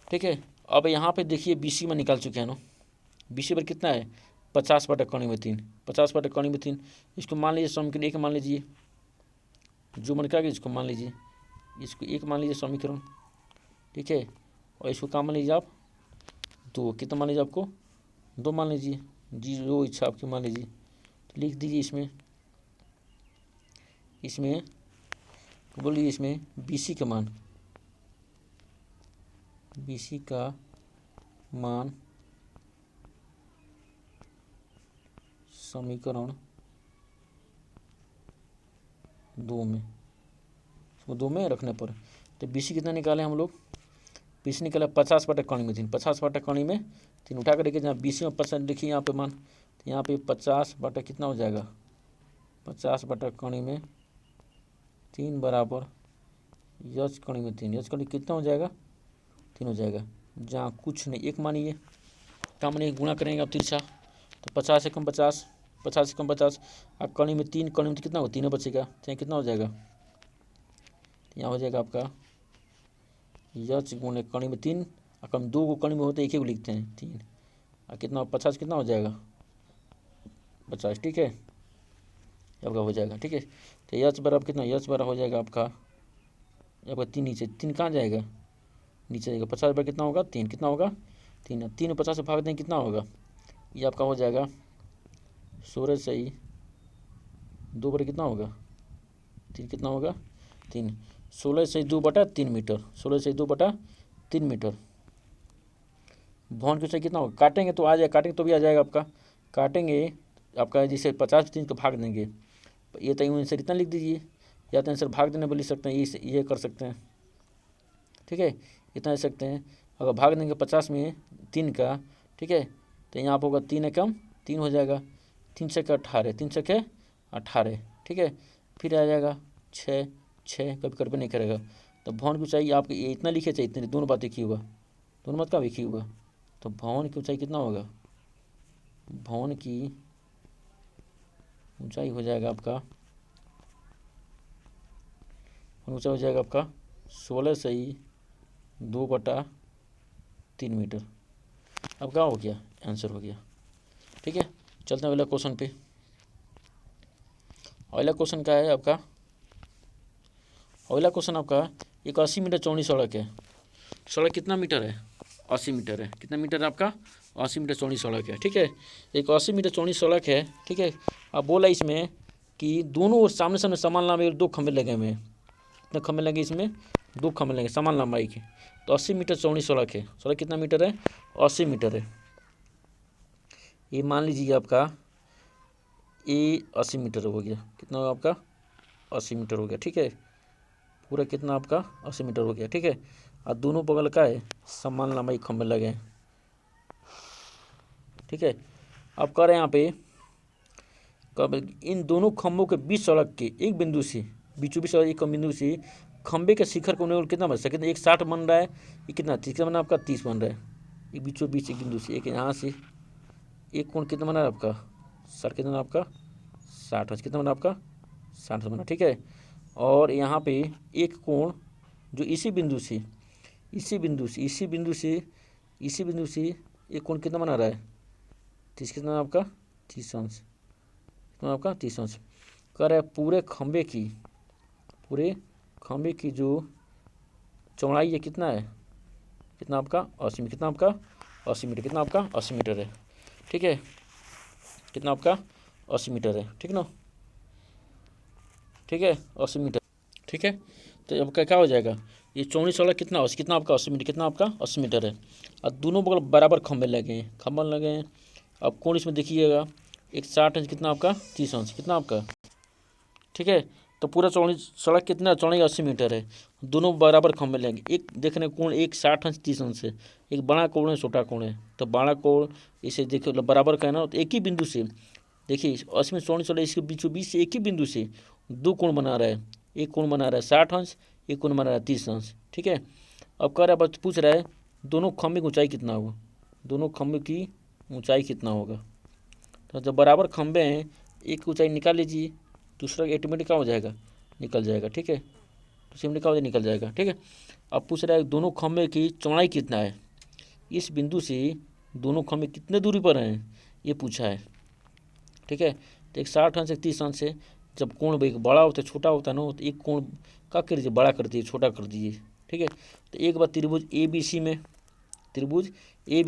ठीक है। अब यहाँ पे देखिए बी सी में निकाल चुके हैं ना, बी सी पर कितना है 50 बटा कौणी में 3, 50 बटा कौणी में 3, इसको मान लीजिए समीकरण एक मान लीजिए, जो मन क्या इसको मान लीजिए, इसको एक मान लीजिए समीकरण, ठीक है, और इसको क्या मान लीजिए आप 2, कितना मान लीजिए आपको 2 मान लीजिए, जी जो इच्छा आपकी मान लीजिए, तो लिख दीजिए इसमें बोलिए इसमें बी सी का मान, बी सी का मान समीकरण 2 में, इसको 2 में रखने पर, तो बी सी कितना निकाले हम लोग, बी सी निकाला 50 बटा कौणी में 3, 50 बटा कौणी में 3 उठा कर देखिए, जहाँ बी सी में % देखिए यहाँ पे मान, तो यहाँ पे 50 बटा कितना हो जाएगा 50 बटा कौणी में 3 बराबर यच कौणी में 3, यच कौणी कितना हो जाएगा 3 हो जाएगा, जहाँ कुछ नहीं एक मानिए, क्या मानिए गुणा करेंगे आप तिरछा, तो 50 से कम 50, 50 से कम 50, अब कौणी में 3, कौणी में कितना हो 3 बचेगा, चाहे कितना हो जाएगा, यहाँ हो जाएगा आपका यच गुणे कौणी में 3, और कम 2 को कौणी में होते एक ही को लिखते हैं 3, और कितना 50 कितना हो जाएगा 50, ठीक है, आपका हो जाएगा, ठीक है। तो यच बराबर कितना, यच बराबर हो जाएगा आपका 3 नीचे, 3 कहाँ जाएगा नीचे जाएगा, 50 बराबर कितना होगा 3, कितना होगा 3, 3 50 से भाग दें कितना होगा, ये आपका हो जाएगा 16 सही 2 बटे कितना होगा 3, कितना होगा 3, 16/2/3 मीटर, 16/2/3 मीटर। भवन की ऊंचाई कितना होगा, काटेंगे तो आ जाएगा, काटेंगे तो भी आ जाएगा आपका, काटेंगे आपका जैसे 50 को भाग देंगे, ये तो आंसर इतना लिख दीजिए, या तो आंसर भाग देने पर लिख सकते हैं, ये कर सकते हैं, ठीक है, इतना लिख सकते हैं। अगर भाग देंगे 50 में 3 का, ठीक है, तो यहाँ पर होगा 3 एकम 3 हो जाएगा, 3 छक्के 18, 3 छक्के 18, ठीक है, फिर आ जाएगा 6, कभी कट नहीं करेगा। तो भवन की ऊंचाई आपको ये इतना लिखे चाहिए, इतने दोनों बातें की होगा, दोनों बात का लिखी होगा। तो भवन की ऊंचाई कितना होगा, भवन की ऊंचाई हो जाएगा आपका, ऊंचाई हो जाएगा आपका 16/2/3 मीटर। अब क्या हो गया, आंसर हो गया, ठीक है। चलते हैं अगला क्वेश्चन पे। अगला क्वेश्चन क्या है आपका, अगला क्वेश्चन आपका एक 80 मीटर चौड़ी सड़क है, सड़क कितना मीटर है, 80 मीटर है, कितना मीटर है आपका, 80 मीटर चौड़ी सड़क है, ठीक है। एक 80 मीटर चौड़ी सड़क है, ठीक है। अब बोला इसमें कि दोनों ओर सामने सामने समान लंबाई 2 खंभे लगे हुए हैं, कितने खंभे लगे इसमें, 2 खंभे लगे समान लंबाई के। तो 80 मीटर चौड़ी सड़क है, सड़क कितना मीटर है, 80 मीटर है। ये मान लीजिए आपका ये 80 मीटर हो गया, कितना होगा आपका, 80 मीटर हो गया, ठीक है, पूरा कितना आपका 80 मीटर हो गया, ठीक है। और दोनों बगल का है समान लंबाई खंभे लगे हैं, ठीक है। अब कह रहे हैं यहाँ पे कब इन दोनों खंभों के बीच सड़क के एक बिंदु से, बीचों बीच एक बिंदु से खंभे के शिखर को उन्हें कितना बन सकता है, एक 60 बन रहा है, ये कितना 30 बना आपका, 30 बन रहा है, एक बीचों बीच एक बिंदु से, एक यहाँ से एक कोण कितना बना है आपका, सर कितना आपका 60, कितना बना आपका 60 बना, ठीक है। और यहाँ पे एक कोण जो इसी बिंदु से एक कोण कितना बना रहा है, 30, कितना आपका 30 अंश, कितना आपका 30 अंश। कह रहा है पूरे खंभे की जो चौड़ाई है कितना है, कितना आपका 80 मीटर, कितना आपका 80 मीटर, कितना आपका 80 मीटर है, ठीक है, कितना आपका 80 मीटर है, ठीक ना, ठीक है 80 मीटर, ठीक है। तो अब क्या हो जाएगा, ये चौड़ी सड़क कितना आपका 80 मीटर, कितना आपका 80 मीटर है। और दोनों बगल बराबर खंभे लगे हैं, अब कोण इसमें देखिएगा, एक 60 अंश, कितना आपका 30 अंश, कितना आपका, ठीक है। तो पूरा चौड़ी सड़क कितना चौड़ाई 80 मीटर है, दोनों बराबर खंभे लेंगे, एक देखने कोण एक 60 अंश 30 अंश है, एक बड़ा कोण है छोटा कोण है, तो बड़ा कोण इसे देखिए बराबर का है ना, तो एक ही बिंदु से देखिए 80 में चौड़ी सड़क इसके बीचों बीच से एक ही बिंदु से 2 कोण बना रहा है, एक कोण बना रहा है 60 अंश, एक कोण बना रहा है 30 अंश, ठीक है। अब कह रहा है पूछ रहा है दोनों खंभे की ऊंचाई कितना होगा, दोनों खंभे की ऊंचाई कितना होगा। तो जब बराबर खंभे हैं एक ऊंचाई निकाल लीजिए, दूसरा ऑटोमेटिक क्या हो जाएगा, निकल जाएगा, ठीक है, तो सिमटी का निकल जाएगा, ठीक है। अब पूछ रहा है दोनों खंभे की चौड़ाई कितना है, इस बिंदु से दोनों खंभे कितने दूरी पर हैं ये पूछा है, ठीक है। तो एक 60 अंश 30 अंश से जब कोण एक बड़ा होता है छोटा होता है ना, तो एक कोण क्या कर दीजिए, बड़ा कर दीजिए, छोटा कर दीजिए, ठीक है। तो एक बार त्रिभुज ए बी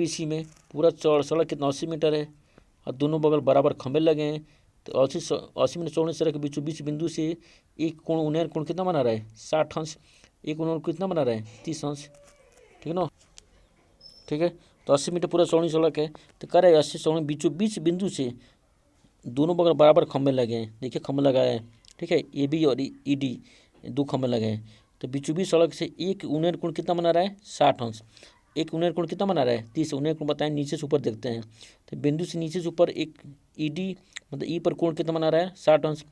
सी में पूरा चौड़ सड़क कितना 80 मीटर है, और दोनों बगल बराबर खंभे लगे हैं, तो 80 मीटर चौड़ी सड़क के बीचों बीच बिंदु से एक कोण उन्हें कोण कितना बना रहा है 60 अंश, एक उन्हें कितना बना रहा है 30 अंश, ठीक है ना, ठीक है। तो 80 मीटर पूरा चौड़ी सड़क है, तो कह रहे हैं 80 चौड़ी बीचों बीच बिंदु से दोनों बगल बराबर खंभे लगे हैं, देखिए खंभे लगाए हैं, ठीक है, ए बी और ई डी 2 खंभे लगे हैं। तो बीचों बीच सड़क से एक उन्हें कोण कितना बना रहा है 60 अंश, एक उन्हें कोण कितना बना रहा है 30, उन्हें कोण बताएं नीचे से ऊपर देखते हैं। तो बिंदु से नीचे से ऊपर एक ई डी मतलब ई पर कोण कितना बना रहा है 60 अंश,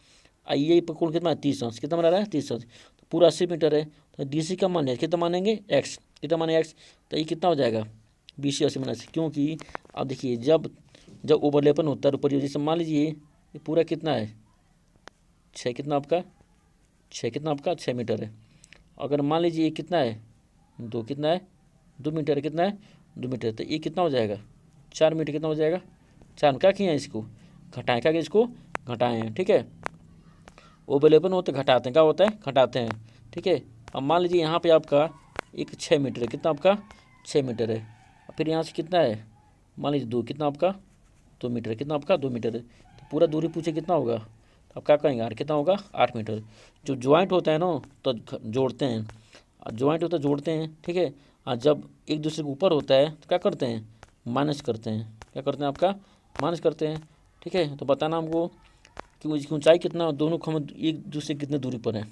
आई पर कोण कितना 30 अंश, कितना बना रहा है 30 अंश, तो पूरा 80 मीटर है। तो डी सी का मान है कितना मानेंगे एक्स, कितना माने एक्स, तो ये कितना हो जाएगा 20 80 माइनस, क्योंकि अब देखिए जब ओवरलेपन होता है ऊपर जैसे मान लीजिए ये पूरा कितना है 6, कितना आपका 6, कितना आपका 6 मीटर है। अगर मान लीजिए ये कितना है 2, कितना है 2 मीटर है, कितना है 2 मीटर, तो ये कितना हो जाएगा 4 मीटर, कितना हो जाएगा 4, क्या किए हैं इसको घटाएं, क्या इसको घटाएं हैं, ठीक है। ओवरलेपन होते घटाते हैं, क्या होता है घटाते हैं, ठीक है। अब मान लीजिए यहाँ पे आपका एक 6 मीटर है, कितना आपका 6 मीटर है, फिर यहाँ से कितना है मान लीजिए 2, कितना आपका 2 मीटर, कितना आपका 2 मीटर है। तो पूरा दूरी पूछे कितना होगा तो अब क्या करेंगे, आर कितना होगा 8 मीटर। जो ज्वाइंट होता है ना तो जोड़ते हैं, ज्वाइंट होता है जोड़ते हैं, ठीक है। और जब एक दूसरे के ऊपर होता है तो क्या करते हैं, माइनस करते हैं। क्या करते हैं आपका, माइनस करते हैं, ठीक है। तो बताना हमको कि उसकी ऊंचाई कितना, दोनों खंभ एक दूसरे कितने दूरी पर है,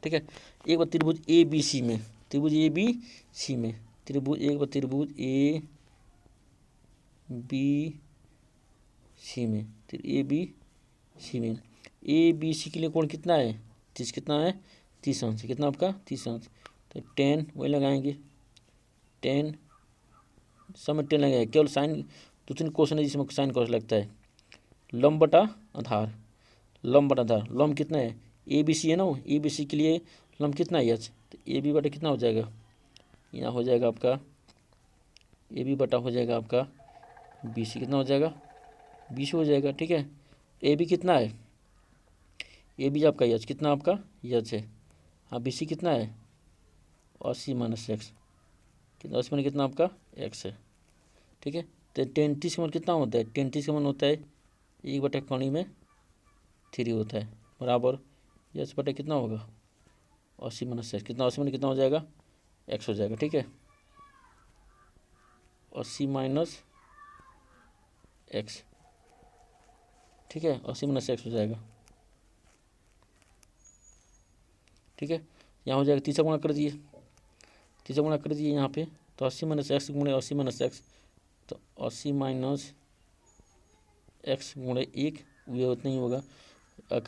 ठीक है। एक बार त्रिभुज ए बी सी में, त्रिभुज ए बी सी में, त्रिभुज एक बार त्रिभुज ए बी सी में, ए बी सी में, ए बी सी के लिए कोण कितना है 30, कितना है 30 अंश, कितना आपका 30 अंश। तो 10 वही लगाएंगे, 10 सब में 10 लगाएंगे। केवल साइन 2-3 क्वेश्चन है जिसमें साइन कॉस लगता है। लंब बटा आधार, लंब बटा आधार, लंब कितना है ए बी सी है ना, ए बी सी के लिए लंब कितना है एच, तो ए बी बटा कितना हो जाएगा, यहाँ हो जाएगा आपका ए बी बटा हो जाएगा आपका बी सी, कितना हो जाएगा 20 हो जाएगा, ठीक है। ए बी कितना है, ए बी आपका एच, कितना आपका एच है, हाँ बी सी कितना है 80 माइनस एक्स, कितना 80 कितना आपका एक्स है, ठीक है। तो 33 का मान कितना होता है, 33 का मान होता है 1/कणी में 3 होता है, बराबर एच बटा कितना होगा 80 माइनस एक्स, कितना 80 कितना हो जाएगा एक्स हो जाएगा, ठीक है। 80 माइनस एक्स, ठीक है, 80 माइनस एक्स हो जाएगा, ठीक है। यहाँ हो जाएगा, तीसरा गुणा कर दिए, तीसरा गुणा कर दिए यहाँ पे, तो 80 माइनस एक्स गुणे 80 माइनस एक्स, तो 80 माइनस एक्स गुणे 1, ये उतना ही होगा।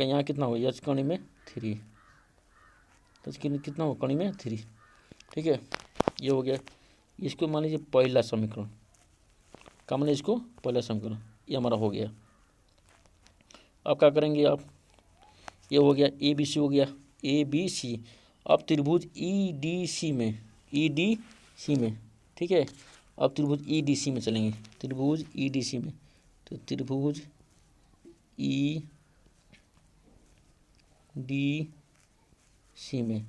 यहाँ कितना होगा एच कणी में 3, तो कितना होगा कणी में 3, ठीक है। ये हो गया, इसको मान लीजिए पहला समीकरण, क्या मान लीजिए इसको पहला समीकरण, ये हमारा हो गया। अब क्या करेंगे आप, ये हो गया ए बी सी हो गया, ए बी सी। अब त्रिभुज ई डी सी में, ई डी सी में, ठीक है। अब त्रिभुज ई डी सी में चलेंगे, त्रिभुज ई डी सी में, तो त्रिभुज ई डी सी में,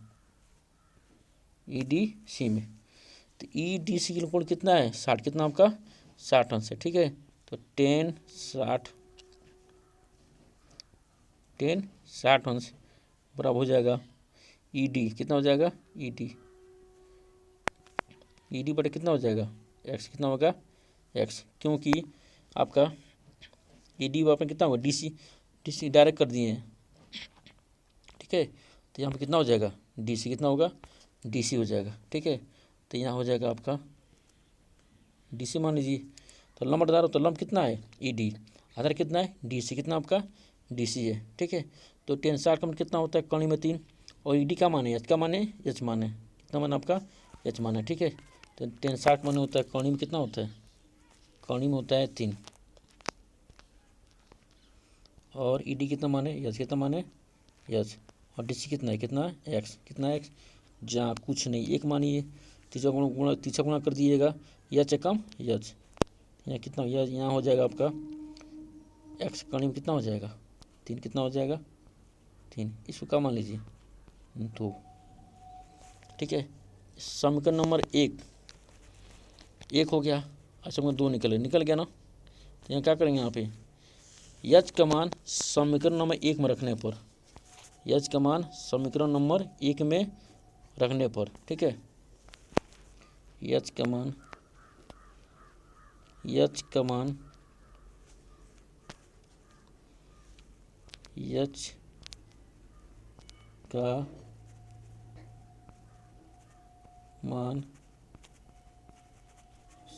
ई डी सी में, तो ई डी सी का कोण कितना है 60, कितना आपका 60 अंश है, ठीक है। तो 10 60 अंश बराबर हो जाएगा ई डी, कितना हो जाएगा ई डी बटे कितना हो जाएगा एक्स, कितना होगा एक्स, क्योंकि आपका ई डी आपने कितना होगा डी सी डायरेक्ट कर दिए हैं, ठीक है। तो यहाँ पे कितना हो जाएगा डी सी, कितना होगा डी सी हो जाएगा, ठीक है। तो यहाँ हो जाएगा आपका डी सी मान लीजिए, तो लंब बटा आधार, तो लंब कितना है ई डी, आधार कितना है डी सी, कितना आपका डी सी है, ठीक है। तो 10 60 का मान कितना होता है कणी में 3, और ई डी का मान है एच का मान है एच मान है, कितना मान आपका एच मान है, ठीक है। तो 10 60 मान होता है कणी में कितना होता है, कणी में होता है 3, और ई डी कितना मान है एच, कितना मान है एच, और डी सी कितना है, कितना एक्स, कितना एक्स, जहाँ कुछ नहीं एक मानिए, तीसरा गुणा कर दीजिएगा, एच कम एच, यहाँ कितना यहाँ हो जाएगा आपका एक्स कणी में कितना हो जाएगा 3, कितना हो जाएगा 3, इसको क्या मान लीजिए 2, ठीक है। समीकरण नंबर 1 हो गया, अच्छा में 2 निकल गया ना, तो यहाँ क्या करेंगे, यहाँ पे एच का मान समीकरण नंबर 1 में रखने पर, एच का मान समीकरण नंबर 1 में रखने पर, ठीक है। एच का मान एच का मान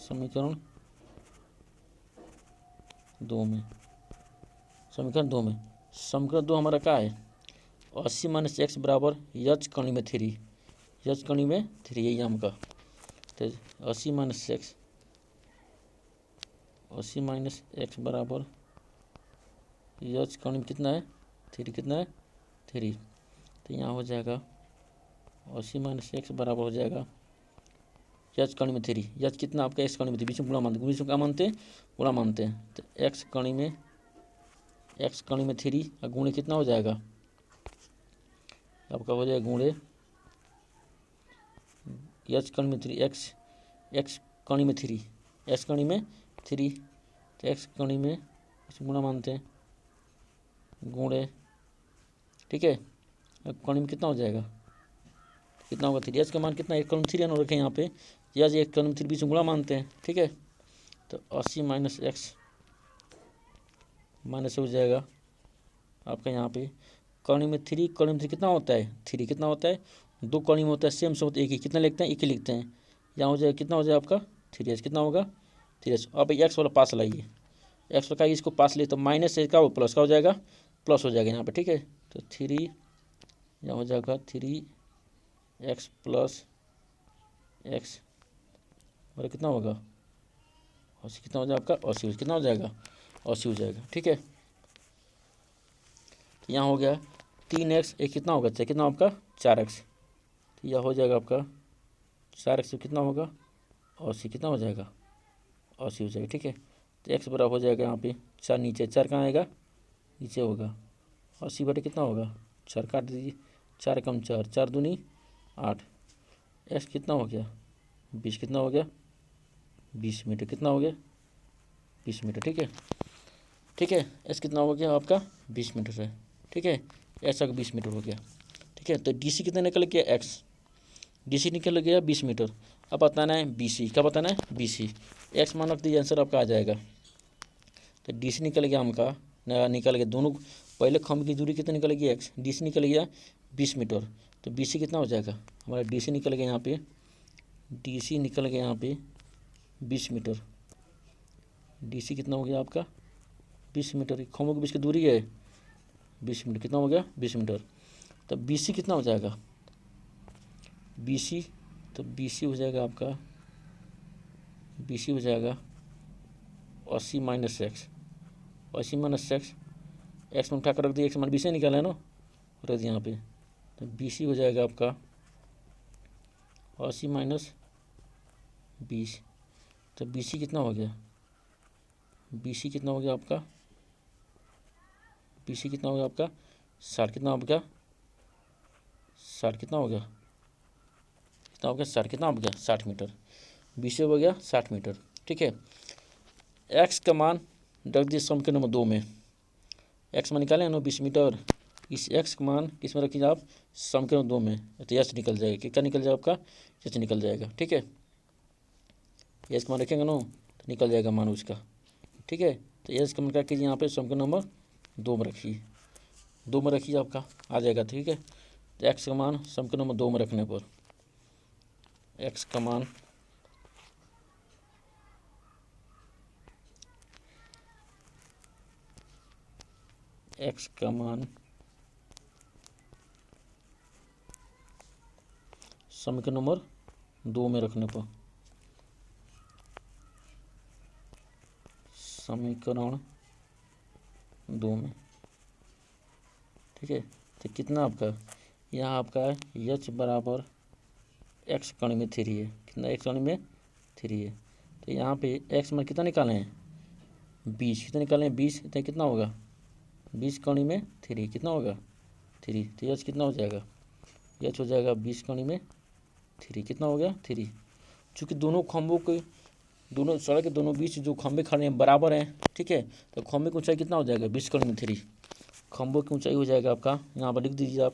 समीकरण 2 में, समीकरण 2 हमारा क्या है 80 माइनस एक्स बराबर एच कणी में 3, एच कणी में 3 यही हमका, तो 80 माइनस एक्स बराबर एच कणी में कितना है 3, कितना है 3, तो यहाँ हो जाएगा 80 माइनस एक्स बराबर हो जाएगा एच कणी में 3, एच कितना आपका एक्स कणी में 3, बीच में गुणा मानते, बीच में क्या मानते हैं गुणा मानते हैं, तो एक्स कणी में 3 और गुणे कितना हो जाएगा आपका हो जाएगा गुणे एच कणी में 3, एक्स कणी में 3, एक्स कणी में 3, तो एक्स कणी में गुणा मानते हैं गुणे, ठीक है, अब कॉलम में कितना हो जाएगा, कितना होगा 3h का मान कितना, एक कॉलम 3 रखें यहाँ पे, या एक कॉलम 3 बीच में गुणा मानते हैं, ठीक है। तो 80 माइनस एक्स माइनस हो जाएगा आपका यहाँ पे कॉलम में 3, कॉलम 3 कितना होता है 3, कितना होता है 2 कॉलम होता है सेम से होता है एक ही, कितना लिखते हैं एक ही लिखते हैं, यहाँ हो जाएगा कितना हो जाएगा आपका 3h, कितना होगा 3h। अब एक्स वाला पास लाइए, एक्स का इसको पास लिए तो माइनस से का प्लस का हो जाएगा, प्लस हो जाएगा यहाँ पे, ठीक है। तो 3 यहाँ हो जाएगा 3x प्लस एक्स और कितना होगा 80, कितना हो जाएगा आपका 80, कितना हो जाएगा 80 हो जाएगा, ठीक है। तो यहाँ हो गया 3x, एक कितना होगा कितना आपका 4x, तो यह हो जाएगा आपका 4x कितना होगा 80, कितना हो जाएगा 80 हो जाएगा, ठीक है। तो x बराबर हो जाएगा यहाँ पे 4, नीचे 4 कहाँ आएगा नीचे होगा 80 बटे कितना होगा 4 काट दीजिए, 4 कम 4, 4 दूनी 8, x कितना हो गया 20, कितना हो गया 20 मीटर, कितना हो गया 20 मीटर, ठीक है, ठीक है। एस कितना हो गया आपका 20 मीटर है, ठीक है, ऐसा 20 मीटर हो गया, ठीक है। तो डी सी कितना निकल गया एक्स, डी सी निकल गया 20 मीटर। अब बताना है बी सी, क्या बताना है बी सी, एक्स मान रख दीजिए आंसर आपका आ जाएगा। तो डी सी निकल गया हमका, निकल गया दोनों, पहले खम्भ की दूरी कितना निकल गया एक्स, डी सी निकल गया 20 मीटर, तो बी सी कितना हो जाएगा हमारा डी सी निकल गया यहाँ पे, डी सी निकल गया यहाँ पे 20 मीटर, डी सी कितना हो गया आपका 20 मीटर, खम्भों के बीच की दूरी है 20 मीटर, कितना हो गया 20 मीटर। तो बी सी कितना हो जाएगा बी सी, तो बी सी हो जाएगा आपका, बी सी हो जाएगा 80 minus x, 80 minus x, x में उठा कर रख दिया, एक्स मान 20 निकाला है ना, रख दिया यहाँ पे। तो बी सी हो जाएगा आपका 80 माइनस 20, तो बी सी कितना हो गया, बी सी कितना हो गया आपका, बी सी कितना हो गया आपका 60, कितना हो गया 60, कितना हो गया, कितना हो गया 60, कितना हो गया 60 मीटर, बी सी हो गया 60 मीटर, ठीक है। एक्स का मान रख दिए समीकरण नंबर 2 में, एक्स मान निकाले ना 20 मीटर, इस एक्स का मान किस में रखिए आप समीकरण 2 में, तो यस निकल जाएगा, क्या निकल जाएगा आपका यस निकल जाएगा, ठीक है। यस का मान रखेंगे ना तो निकल जाएगा मान उसका, ठीक है। तो यस का मान क्या कीजिए यहाँ पे समीकरण नंबर 2 में रखिए, 2 में रखिए आपका आ जाएगा, ठीक है। तो एक्स का मान समीकरण नंबर 2 में रखने पर एक्स का मान एक्स का मान समीकरण नंबर 2 में रखने पर, समीकरण 2 में, ठीक है। तो कितना आपका यहाँ आपका है एच बराबर एक्स कण में 3 है, कितना एक्स कण में 3 है। तो यहाँ पे एक्स में कितना निकाले हैं 20, कितना निकाले हैं 20, इतना कितना होगा 20 कणी में 3, कितना होगा 3, तो एच कितना हो जाएगा एच हो जाएगा 20 कणी में 3, कितना हो गया 3। चूँकि दोनों खम्भों के दोनों सड़क के दोनों बीच जो खम्भे खड़े हैं बराबर हैं, ठीक है। तो खम्भे की ऊंचाई कितना हो जाएगा 20 कणी में 3, खम्भों की ऊंचाई हो जाएगा आपका यहाँ पर लिख दीजिए आप,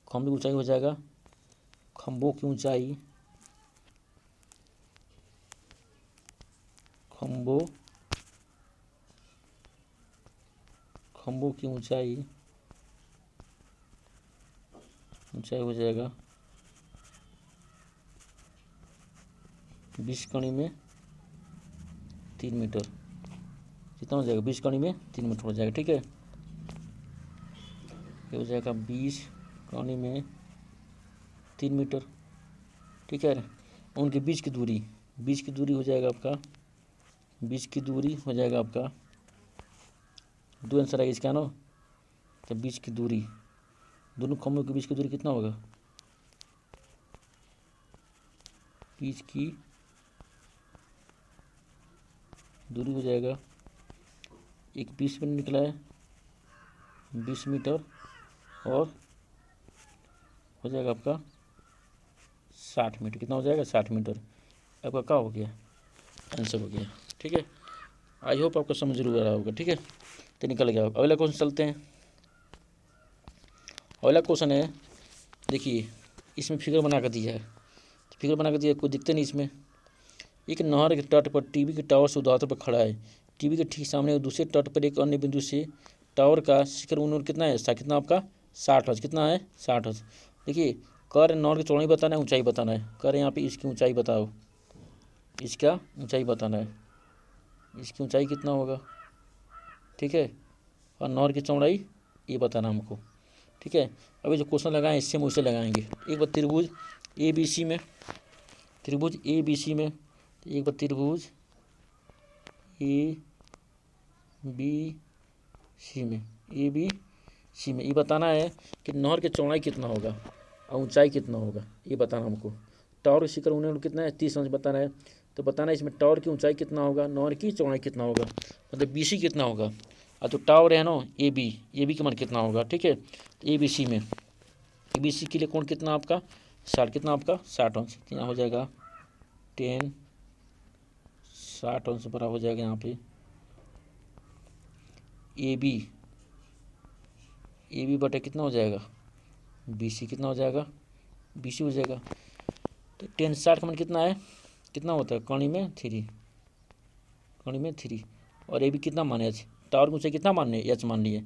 खम्भे की ऊंचाई हो जाएगा, खम्भों की ऊंचाई, खम्भों की ऊंचाई हो जाएगा 20 कणी में 3 मीटर, कितना हो जाएगा 20 कणी में 3 मीटर हो जाएगा, ठीक है। ये हो जाएगा 20 कणी में 3 मीटर, ठीक है। उनके बीच की दूरी हो जाएगा आपका, बीच की दूरी हो जाएगा आपका 2 आंसर आएगा इसका ना। तो बीच की दूरी, दोनों खम्भों के बीच की दूरी कितना होगा, बीच की दूरी हो जाएगा, एक 20 में निकला है 20 मीटर, और हो जाएगा आपका 60 मीटर, कितना हो जाएगा 60 मीटर, आपका क्या हो गया आंसर हो गया, ठीक है। आई होप आपको समझ जरूर आ रहा होगा। ठीक है, तो निकल गया। अगला क्वेश्चन चलते हैं। अगला क्वेश्चन है, देखिए इसमें फिगर बना कर दिया है। तो फिगर बना कर दिया, कोई दिखते नहीं इसमें। एक नहर के तट पर टीवी के टावर से उदाहरण पर खड़ा है। टीवी के ठीक सामने दूसरे तट पर एक अन्य बिंदु से टावर का शिखर उन्नूर कितना है, कितना आपका 60 हर्ट्ज, कितना है 60 हर्ट्ज। देखिए कर नहर की चौड़ाई बताना है, ऊंचाई बताना है। कर यहाँ पे इसकी ऊंचाई बताओ, इसका ऊंचाई बताना है, इसकी ऊंचाई कितना होगा। ठीक है, और नहर की चौड़ाई ये बताना हमको। ठीक है, अभी जो क्वेश्चन लगाए इससे हम उसे लगाएंगे। एक बार त्रिभुज ए बी सी में, त्रिभुज ए बी सी में, एक बार त्रिभुज ए बी सी में, ए बी सी में ये बताना है कि नहर की चौड़ाई कितना होगा और ऊंचाई कितना होगा, ये बताना हमको। टावर के शिखर उन्हें कितना है 30 अंश बताना है। तो बताना है इसमें टावर की ऊंचाई कितना होगा, नहर की चौड़ाई कितना होगा, मतलब बी सी कितना होगा। और तो टावर है ना ए बी का मान कितना होगा। ठीक है, ए बी सी में, ए बी सी के लिए कोण कितना आपका 60, कितना आपका 60 अंश। यहाँ हो जाएगा 10 60 अंश बराबर हो जाएगा यहाँ पे ए बी बटे कितना हो जाएगा बी सी, कितना हो जाएगा बी सी हो जाएगा। तो 10 60 का मान कितना है, कितना होता है कणी में 3, कणी में 3। और ए बी कितना माने एच, टावर की ऊंचाई कितना मानने एच मान लिए।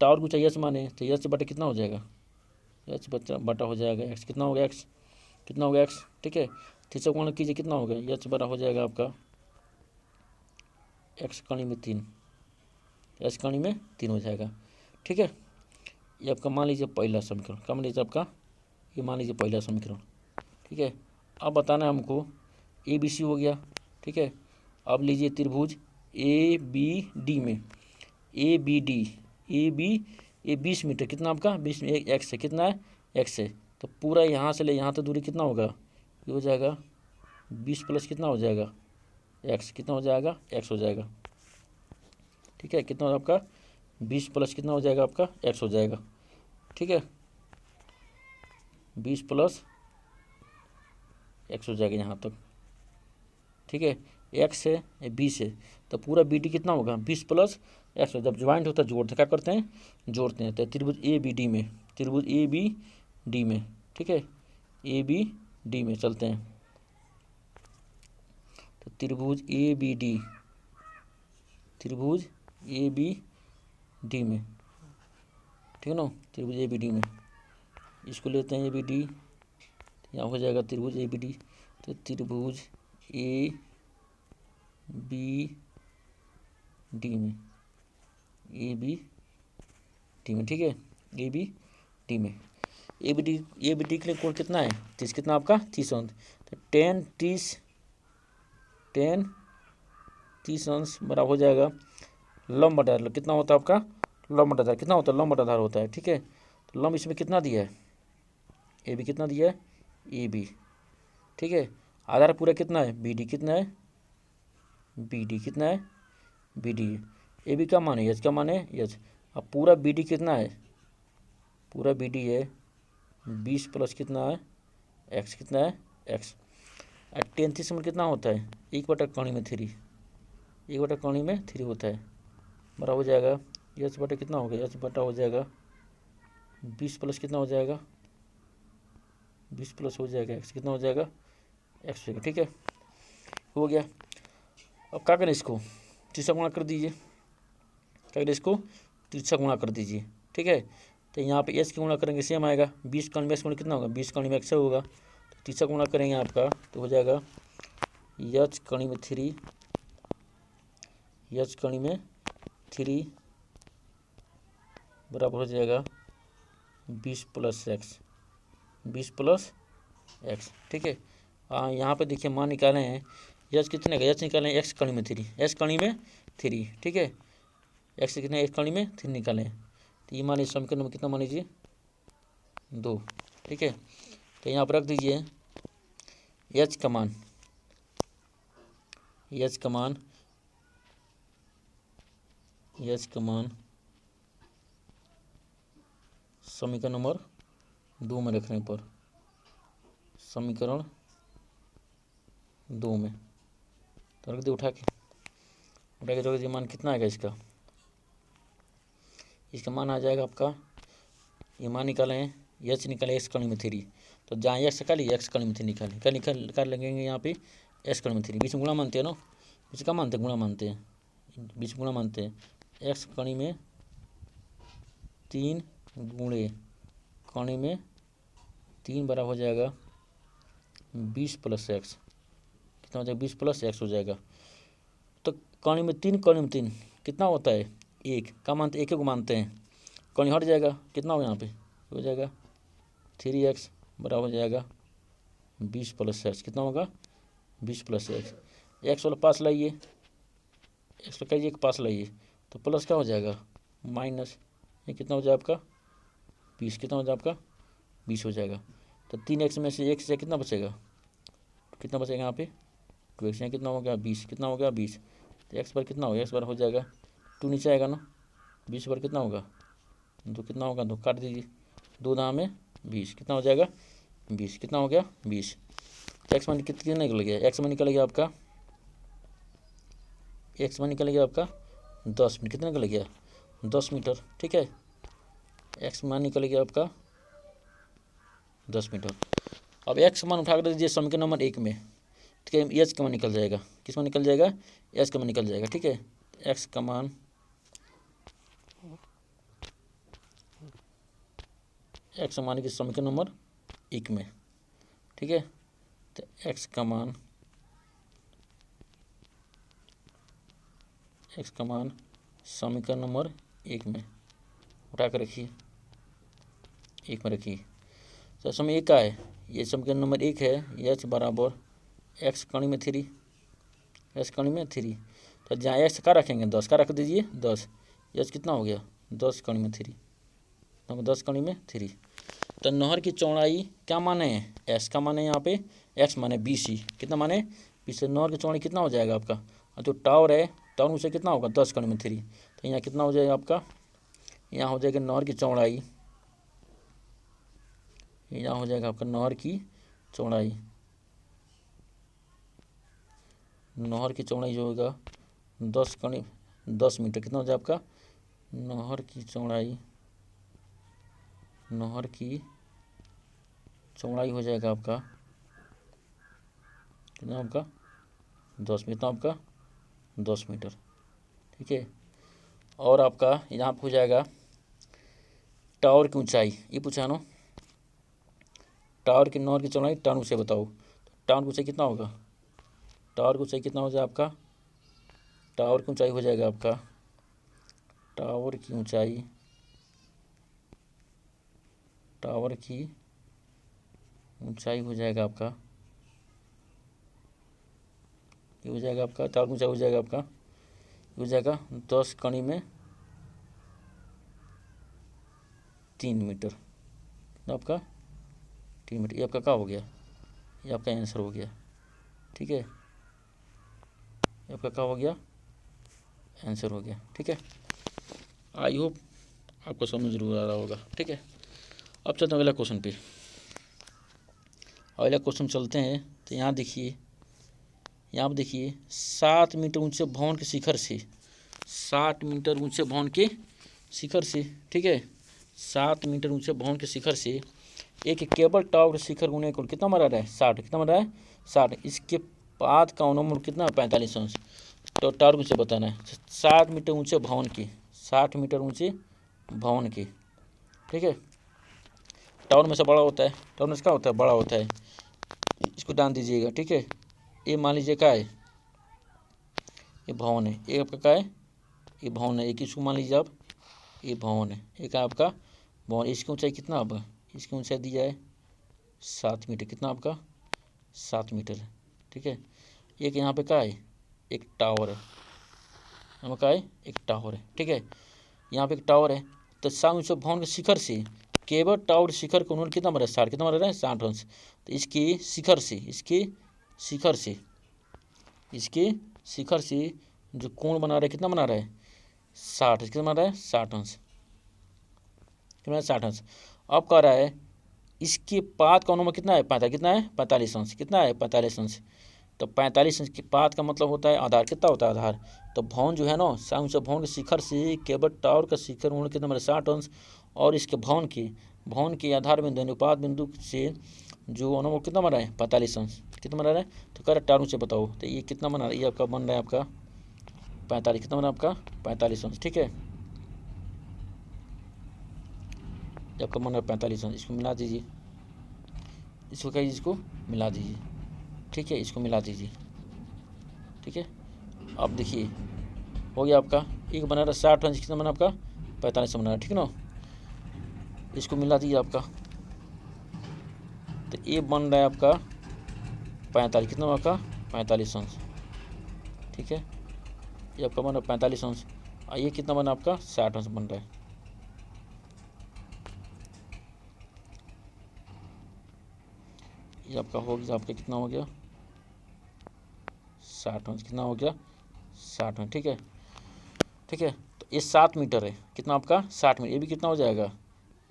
टावर की ऊंचाई एच माने तो एच बटे कितना हो जाएगा, एच बटा हो जाएगा एक्स, कितना होगा एक्स, कितना होगा एक्स। ठीक है, तीसरा गुणा कीजिए, कितना होगा एच बटा हो जाएगा आपका एक्स कणी में 3, एच कणी में 3 हो जाएगा। ठीक है, ये आपका मान लीजिए पहला समीकरण, क्या मान लीजिए आपका, ये मान लीजिए पहला समीकरण। ठीक है, अब बताना है हमको ए बी सी हो गया। ठीक है, अब लीजिए त्रिभुज ए बी डी में, A B D, A 20 metre, कितना आपका 20 एक्स है, कितना है एक्स है। तो पूरा यहाँ से ले यहाँ तक दूरी कितना होगा, ये हो जाएगा 20 प्लस कितना हो जाएगा एक्स, कितना हो जाएगा एक्स हो जाएगा। ठीक है, कितना आपका 20 प्लस कितना हो जाएगा आपका एक्स हो जाएगा। ठीक है, 20 प्लस एक्स हो जाएगा यहाँ तक। ठीक है, एक्स है 20 है, तो पूरा बी डी कितना होगा 20 प्लस एक्स। जब ज्वाइंट होता है जोड़ते क्या करते हैं, जोड़ते हैं। तो त्रिभुज ए बी डी में, त्रिभुज ए बी डी में, ठीक है ए बी डी में चलते हैं। तो त्रिभुज ए बी डी, त्रिभुज ए बी डी में, ठीक है ना, त्रिभुज ए बी डी में इसको लेते हैं ए बी डी, यहाँ हो जाएगा त्रिभुज ए बी डी। तो त्रिभुज ए बी डी में, ए बी डी में, ठीक है ए बी डी में, ए बी डी के लिए कोण कितना है 30, कितना आपका 30 अंश। तो 10 30 अंश बराबर हो जाएगा लंब बटा आधार, कितना होता है आपका लंब बटा आधार, कितना होता है लंब बटा आधार होता है। ठीक है, तो लंब इसमें कितना दिया है ए बी, कितना दिया है ए बी। ठीक है, आधार पूरा कितना है बी डी, कितना है बी डी, कितना है बी डी। ए बी का मान है एच, का मान है एच। अब पूरा बी डी कितना है, पूरा बी डी है 20 प्लस कितना है एक्स, कितना है एक्स। 10 में कितना होता है 1/3, 1/3 होता है, बराबर हो जाएगा एच बटा कितना हो गया एच बटा हो जाएगा 20 प्लस कितना हो जाएगा 20 प्लस हो जाएगा एक्स, कितना हो जाएगा एक्स हो जाएगा। ठीक है, हो गया। अब क्या करें इसको तीसरा गुणा कर दीजिए, क्या करें इसको तीसरा गुणा कर दीजिए। ठीक है, तो यहाँ पे एच की गुणा करेंगे सेम आएगा, 20 कण में एक्स गुणा कितना होगा 20 कण में एक्स होगा। तो तीसरा गुणा करेंगे आपका तो हो जाएगा एच कणी में 3, एच कणी में 3 बराबर हो जाएगा 20 प्लस एक्स, 20 प्लस एक्स। ठीक है, यहाँ पे देखिए मान निकाले हैं एच कितने का, एच निकाले एक्स कणी में 3, एक्स कणी में 3। ठीक है, एक्स कितने एक्स कणी में 3 निकाले। तो ये मान लीजिए समीकरण में कितना मान लीजिए 2। ठीक है, तो यहाँ पर रख दीजिए एच का मान, एच का मान, एच का मान समीकरण नंबर 2 में रखने पर, समीकरण 2 में तो रख दे उठा के। उठा के जोड़िए, मान कितना आएगा इसका मान आ जाएगा आपका, ये मान निकाले हैं, एच निकाले एक्स कण में 3, तो जहाँ एक्स निकाली एक्स कण में 3 निकाले, क्या निकाल लगेंगे यहाँ पे एक्स कण में 3, बीच में गुणा मानते हैं ना, बीच क्या मानते हैं, गुणा मानते हैं, बीच गुणा मानते हैं, एक्स कणी में 3 गुणे कणी में 3 बराबर हो जाएगा 20 + एक्स, कितना हो जाएगा 20 + एक्स हो जाएगा। तो कणी में 3 कणी में 3 कितना होता है 1, क्या मानते हैं, 1 को मानते हैं, कणी हट जाएगा, कितना हो यहाँ पे हो जाएगा 3x बराबर हो जाएगा 20 + एक्स, कितना होगा 20 + एक्स, एक्स वाला पास लाइए, एक्स का एक पास लाइए, तो प्लस क्या हो जाएगा माइनस, ये कितना हो जाएगा आपका 20, कितना हो जाएगा आपका 20 हो जाएगा। तो 3x में से 1 से कितना बचेगा, कितना बचेगा यहाँ पे 2x, यहाँ कितना हो गया 20, कितना हो गया 20, तो एक्स बार कितना होगा, एक्स बार हो जाएगा 2 नीचे आएगा ना, 20 बार कितना होगा 2, कितना होगा 2 काट दीजिए, 2 दाम में 20, कितना हो जाएगा 20, कितना हो गया 20। एक्स मान कितना निकल गया, एक्स मान निकल गया आपका, एक्स मान निकल गया आपका 10 मीटर, कितना निकल गया 10 मीटर, ठीक है, एक्स मान निकल गया आपका 10 मीटर। अब एक्स मान उठा कर दीजिए समीकरण नंबर 1 में, ठीक है, एच का मान निकल जाएगा, किस मान निकल जाएगा एच का मान निकल जाएगा, ठीक है, एक्स का मान एक्स मान की समीकरण नंबर 1 में, ठीक है, तो एक्स का मान समीकरण नंबर 1 में उठा कर रखिए, 1 में रखिए। तो समय 1 का है, ये समीकरण नंबर 1 है, एच बराबर एक्स कणी में 3, एक्स कणी में 3, तो जहाँ एक्स का रखेंगे 10 का रख दीजिए 10, एच कितना हो गया 10 कणी में 3, 10 कणी में 3। तो नहर की चौड़ाई क्या माने हैं, एस का माने यहाँ पे, एक्स माने BC, कितना माने BC, नहर की चौड़ाई कितना हो जाएगा आपका, और जो टावर है टावर से कितना होगा 10 कणी में 3, तो यहाँ कितना हो जाएगा आपका, यहाँ हो जाएगा नहर की चौड़ाई, यहाँ हो जाएगा आपका नहर की चौड़ाई, नहर की चौड़ाई जो होगा 10 मीटर, कितना हो जाएगा आपका नहर की चौड़ाई हो जाएगा आपका कितना, आपका 10 मीटर, आपका 10 मीटर, ठीक है। और आपका यहाँ पर हो जाएगा टावर की ऊंचाई, ये पूछा ना, टावर की नहर की चौड़ाई टावर से बताओ, टावर की ऊंचाई कितना होगा, टावर की ऊंचाई कितना हो जाएगा आपका, टावर की ऊंचाई हो जाएगा आपका, टावर की ऊंचाई हो जाएगा आपका, ये हो जाएगा आपका टावर की ऊंचाई हो जाएगा आपका, हो जाएगा 10 कणी में 3 मीटर, आपका 3 मीटर, ये आपका क्या हो गया, ये आपका आंसर हो गया, ठीक है, ये आपका क्या हो गया आंसर हो गया, ठीक है। आई होप आपको समझ जरूर आ रहा होगा, ठीक है। अब चलते हैं अगला क्वेश्चन पे, अगला क्वेश्चन चलते हैं। तो यहाँ देखिए, यहाँ पर देखिए 7 मीटर ऊंचे भवन के शिखर से, 7 मीटर ऊंचे भवन के शिखर से, ठीक है, 7 मीटर ऊंचे भवन के शिखर से एक केबल टावर शिखर गुने को कितना मरा रहा है 60, कितना मरा है 60, इसके पाद का अनुमान कितना 45 अंश, तो टावर मुझे बताना है 7 मीटर ऊंचे भवन के, 60 मीटर ऊंचे भवन के, ठीक है, टावर में से बड़ा होता है, टावर में से क्या होता है बड़ा होता है, इसको डाल दीजिएगा, ठीक है, ये मान लीजिए क्या है, ये भवन है, ये आपका क्या है ये भवन है, एक इसको मान लीजिए आप ये भवन है, एक आपका भवन, इसकी ऊंचाई कितना आपका, इसकी ऊंचाई दी जाए 7 मीटर, कितना आपका 7 मीटर है, ठीक है। एक यहाँ पे क्या है एक टावर है, यहाँ क्या है एक टावर है, ठीक है, यहाँ पे एक टावर है, तो 7 ऊंचे भवन के शिखर से केबल टावर शिखर को उन्होंने कितना मारा 60, कितना मारा है 60 अंश, तो इसके शिखर से जो कोण बना रहा है कितना बना रहा है 60, कितना बना रहा है 60 अंश, कितना 60 अंश। अब कह रहा है इसके पाद का अनुमान कितना है 45, कितना है 45 अंश, कितना है 45 अंश, तो 45 इंच के पात का मतलब होता है आधार। कितना होता है आधार? तो भवन जो है ना साउंड से भवन के शिखर से केबल टावर का शिखर होने कितना 60 अंश, और इसके भवन के आधार बिंदु अनुपात बिंदु से जो है ना वो कितना बना है 45 अंश। कितना बना रहा है? तो कह रहा टावर से बताओ, तो ये कितना बना रहा है? ये आपका बन रहा है आपका 45। कितना बना आपका 45 अंश। ठीक है, जब आपका बन रहा है 45 अंश, इसको मिला दीजिए, इसको कहिए, इसको मिला दीजिए। ठीक है, इसको मिला दीजिए। ठीक है, अब देखिए हो गया आपका, एक बना रहा 60 अंश, कितना बना आपका 45 बना रहा है। ठीक है ना, इसको मिला दीजिए आपका, तो ये बन रहा है आपका 45। कितना बना आपका 45 अंश। ठीक है, ये आपका बन रहा है 45 अंश, और ये कितना बना आपका 60 अंश बन रहा है। ये आपका हो गया, आपका कितना हो गया 60 अंश। कितना हो गया 60 अंश। ठीक है, ठीक है, तो ये 7 मीटर है। कितना आपका 60 मीटर। ये भी कितना हो जाएगा,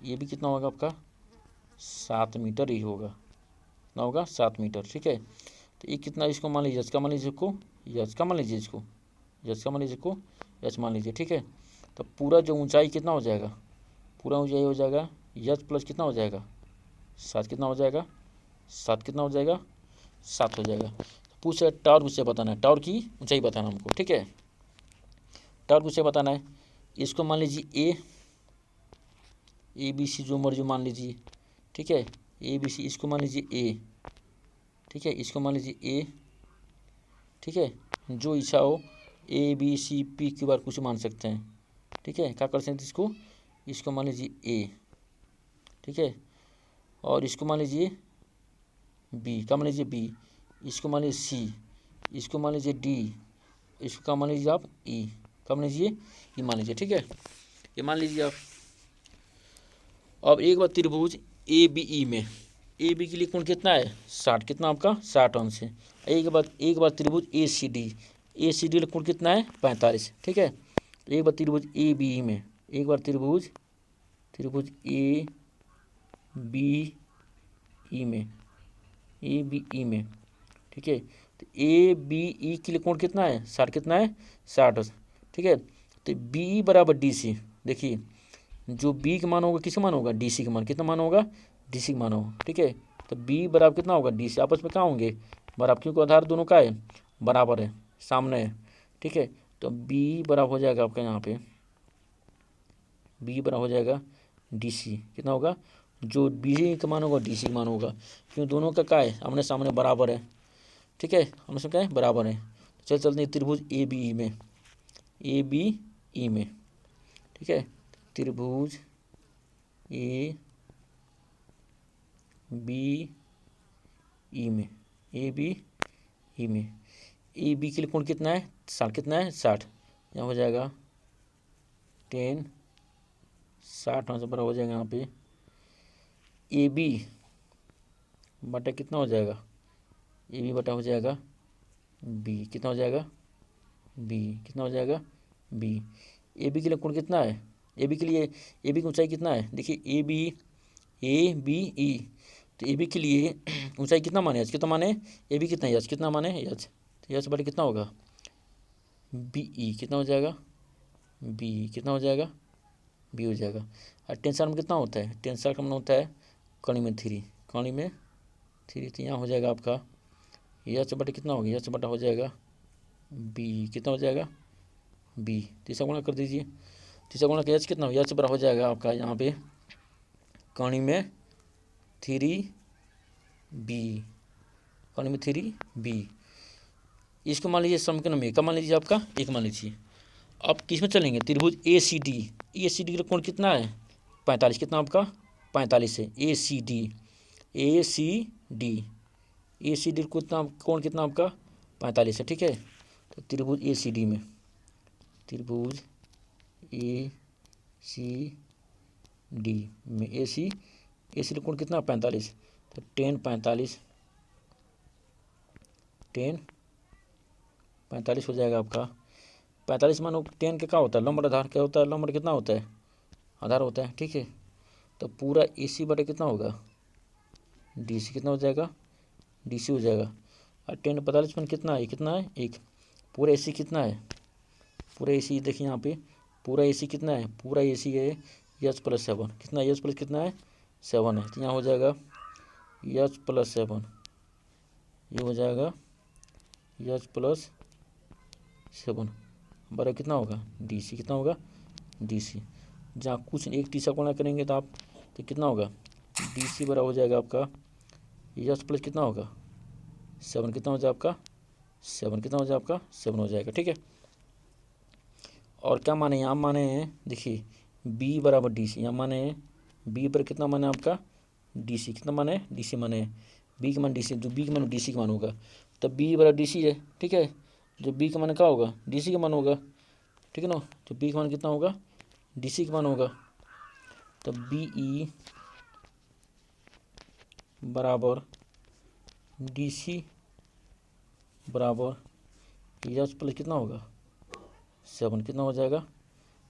ये भी कितना होगा आपका 7 मीटर ही होगा। कितना होगा 7 मीटर। ठीक है, तो ये कितना, इसको मान लीजिए यच का मान लीजिए, इसको यच का मान लीजिए, इसको यच का मान लीजिए, इसको यच मान लीजिए। ठीक है, तो पूरा जो ऊंचाई कितना हो जाएगा, पूरा ऊंचाई हो जाएगा यच प्लस कितना हो जाएगा 7। कितना हो जाएगा 7। कितना हो जाएगा 7 हो जाएगा। पूछ रहे टावर मुझसे बताना है, टावर की ऊंचाई बताना हमको। ठीक है, टावर मुझसे बताना है। इसको मान लीजिए ए बी सी जो मर्जी मान लीजिए। ठीक है, ए बी सी, इसको मान लीजिए ए। ठीक है, इसको मान लीजिए ए। ठीक है, जो इच्छा हो A B C P Q R कुछ मान सकते हैं। ठीक है, क्या कर सकते हैं इसको मान लीजिए ए। ठीक है, और इसको मान लीजिए बी, क्या मान लीजिए बी, इसको मान लीजिए सी, इसको मान लीजिए डी, इसको क्या मान लीजिए आप ई, क्या मान लीजिए ई मान लीजिए। ठीक है, ये मान लीजिए आप। अब एक बार त्रिभुज ए बी ई में ए बी के लिए कोण कितना है 60। कितना आपका 60 अंश है। एक बार त्रिभुज ए सी डी कोण कितना है 45। ठीक है, एक बार त्रिभुज ए बी ई में, एक बार त्रिभुज ए बी ई में, ए बी ई में। ठीक है, तो ए बी ई के लिए कोण कितना है 60। कितना है 60। ठीक है, तो बी ई बराबर डी सी। देखिए जो बी का मान होगा किसका मान होगा डी सी का मान। कितना मान होगा डी सी का मान होगा। ठीक है, तो बी बराबर कितना होगा डी सी, आपस में क्या होंगे बराबर, क्योंकि आधार दोनों का है बराबर है, सामने है। ठीक है, तो बी बराबर हो जाएगा आपका यहाँ पे, बी बराबर हो जाएगा डी सी। कितना होगा, जो बी सी का मान होगा डी सी का मान होगा, क्योंकि दोनों का क्या है आमने सामने बराबर है। ठीक है, हमने सब क्या है बराबर है। चल चलते हैं त्रिभुज ए बी ई में, ए बी ई में। ठीक है, त्रिभुज ए बी ई में, ए बी ई में, ए बी के लिए कोण कितना है 60। कितना है 60, यहाँ हो जाएगा 10 60 अंश बराबर हो जाएगा यहाँ पे ए बी बटा कितना हो जाएगा, ए बी बटा हो जाएगा बी। कितना हो जाएगा बी, कितना हो जाएगा बी। ए बी के लिए कोण कितना है, ए बी के लिए ए बी की ऊंचाई कितना है, देखिए ए बी ई, तो ए बी के लिए ऊंचाई कितना माने एच, कितना माने ए बी कितना एच, कितना माने एच, तो एच बटे कितना होगा बी ई। कितना हो जाएगा बी, कितना हो जाएगा बी हो जाएगा। और टेंशन में कितना होता है, टेंशन का मान होता है कणी में 3, कणी में 3, तो यहाँ हो जाएगा आपका एच बटे कितना हो गया, एच बटा हो जाएगा बी। कितना हो जाएगा बी, तीसरा गुणा कर दीजिए, तीसरा गुणा का एच कितना हो, एच बड़ा हो जाएगा आपका यहाँ पे कणी में 3 बी, कणी में 3 बी। इसको मान लीजिए समीकरण में क्या मान लीजिए आपका एक मान लीजिए। अब किस में चलेंगे त्रिभुज ए सी डी का कोण कितना है 45। कितना आपका 45 है ए सी डी कितना कोण कितना आपका 45 है। ठीक है, तो त्रिभुज ए सी डी में, त्रिभुज ए सी डी में ए सी कोण कितना 45, तो 10 45 हो जाएगा आपका 45 मानो 10 के क्या होता है लंब आधार, क्या होता है लंब कितना होता है आधार होता है। ठीक है, तो पूरा ए सी बटे कितना होगा डी सी। कितना हो जाएगा डी सी हो जाएगा। और 10 45 कितना है, कितना है 1। पूरा AC कितना है, पूरा AC देखिए यहाँ पे पूरा AC कितना है, पूरा AC है H+7, कितना H प्लस कितना है 7 है। तो यहाँ हो जाएगा H+7, ये हो जाएगा H+7 बराबर कितना होगा DC, कितना होगा DC। जहाँ कुछ एक टी सा गुणा करेंगे तो आप तो कितना होगा DC बराबर हो जाएगा आपका H प्लस कितना होगा 7, कितना हो जाएगा आपका 7, कितना हो जाएगा आपका 7 हो जाएगा। ठीक है, और क्या माने यहाँ माने हैं, देखिए B बराबर DC, यहाँ माने हैं B पर कितना माने आपका DC, कितना माने DC माने B का मान DC, जो B का मान DC का मान होगा तब B बराबर DC है। ठीक है, जो B का मान क्या होगा DC का मान होगा। ठीक है ना, तो B का मान कितना होगा DC का मान होगा, तब BE बराबर DC बराबर H प्लस कितना होगा 7, कितना हो जाएगा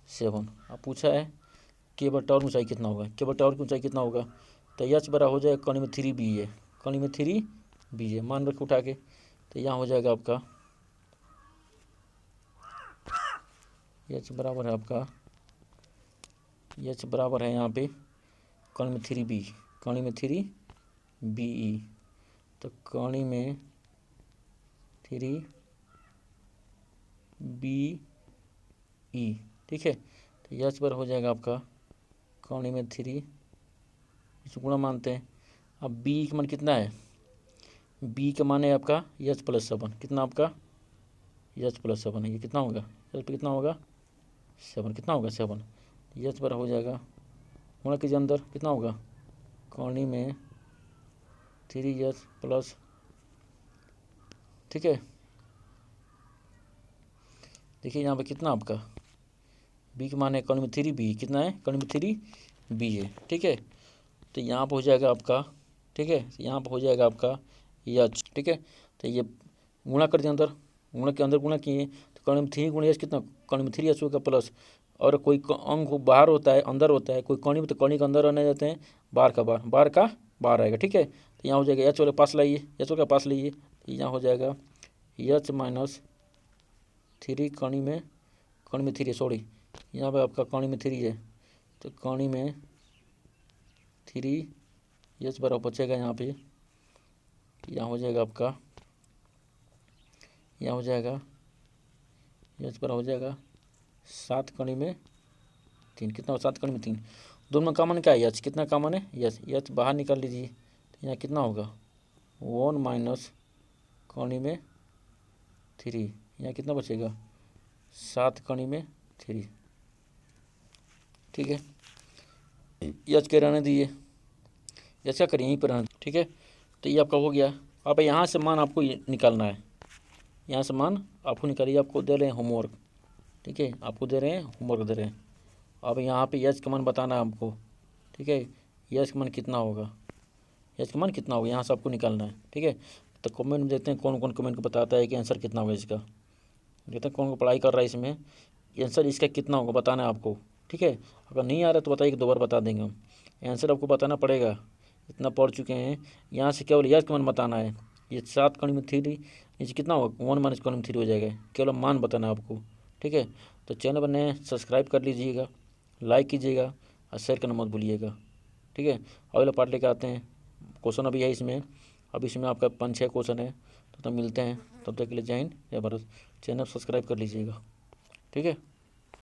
7। अब पूछा है K बटा और ऊंचाई कितना होगा, K बटा और की ऊंचाई कितना होगा, तो H बराबर हो जाएगा कौन में 3B है, कौन में 3B है मान रख उठा के। तो यहाँ हो जाएगा आपका H बराबर है आपका H बराबर है यहाँ पे कौन में 3B, कौन में 3BE, तो कौनी में 3BE। ठीक है, तो H पर हो जाएगा आपका कौनी में 3, इसको गुणा मानते हैं। अब B का मान कितना है, B का मान है आपका H+7, कितना आपका H+7 है, ये कितना होगा H पे कितना होगा 7, कितना होगा 7। H पर हो जाएगा गुणा कीजिए अंदर कितना होगा कौनी में 3H प्लस। ठीक है, देखिए यहाँ पे कितना आपका B का मान है कौन में 3B, कितना है कौन में 3B है। ठीक है, तो यहाँ पर हो जाएगा आपका, ठीक है यहाँ पर हो जाएगा आपका H। ठीक है, तो ये गुणा कर दिया अंदर, गुणा के अंदर गुणा किए तो कौन में 3 गुणा H कितना कौन में 3H होगा प्लस, और कोई अंक बाहर होता है अंदर होता है, कोई कौनी में तो कौनी के अंदर रहने जाते हैं, बाहर का बाहर आएगा। ठीक है, तो यहाँ हो जाएगा H वाले पास लाइए, H वाले पास लाइए, तो यहाँ हो जाएगा H-3 कौनी में 3 सॉरी यहाँ पे आपका कौनी में 3 है, तो कौनी में 3H बराबर बचेगा यहाँ पे, यहाँ हो जाएगा आपका, यहाँ हो जाएगा H बराबर हो जाएगा 7 कौनी में 3, कितना 7 कौनी में 3, दोनों में कॉमन क्या है H, कितना कॉमन है H बाहर निकाल लीजिए, तो यहाँ कितना होगा 1 माइनस कौनी में 3, यहाँ कितना बचेगा 7 कौनी में 3। ठीक है, H के रहने दीजिए, H क्या करिए यहीं पर रहने। ठीक है, तो ये आपका हो गया। अब यहाँ से मान आपको निकालना है, यहाँ से मान आपको निकालिए, आपको दे रहे हैं होमवर्क। ठीक है, आपको दे रहे हैं होमवर्क दे रहे हैं। अब यहाँ पे H का मान बताना है हमको। ठीक है, H का मान कितना होगा, H का मान कितना होगा यहाँ से आपको निकालना है। ठीक है, तो कमेंट में देखते हैं कौन कौन कमेंट को बताता है कि आंसर कितना होगा इसका, देखते हैं कौन को पढ़ाई कर रहा है इसमें, आंसर इसका कितना होगा बताना है आपको। ठीक है, अगर नहीं आ रहा तो बताइए, 2 बार बता देंगे हम, आंसर आपको बताना पड़ेगा, इतना पढ़ चुके हैं। यहाँ से केवल H का मान बताना है, ये 7 कौन में 3 नीचे कितना होगा 1 माइनस कौन में 3 हो जाएगा, केवल मान बताना है आपको। ठीक है, तो चैनल बने सब्सक्राइब कर लीजिएगा, लाइक कीजिएगा और शेयर करना मत भूलिएगा। ठीक है, अगला पार्ट लेकर आते हैं, क्वेश्चन अभी है इसमें, अब इसमें आपका 5-6 क्वेश्चन है, तो तब मिलते हैं, तब तक के लिए जय हिंद जय भारत। चैनल सब्सक्राइब कर लीजिएगा। ठीक है।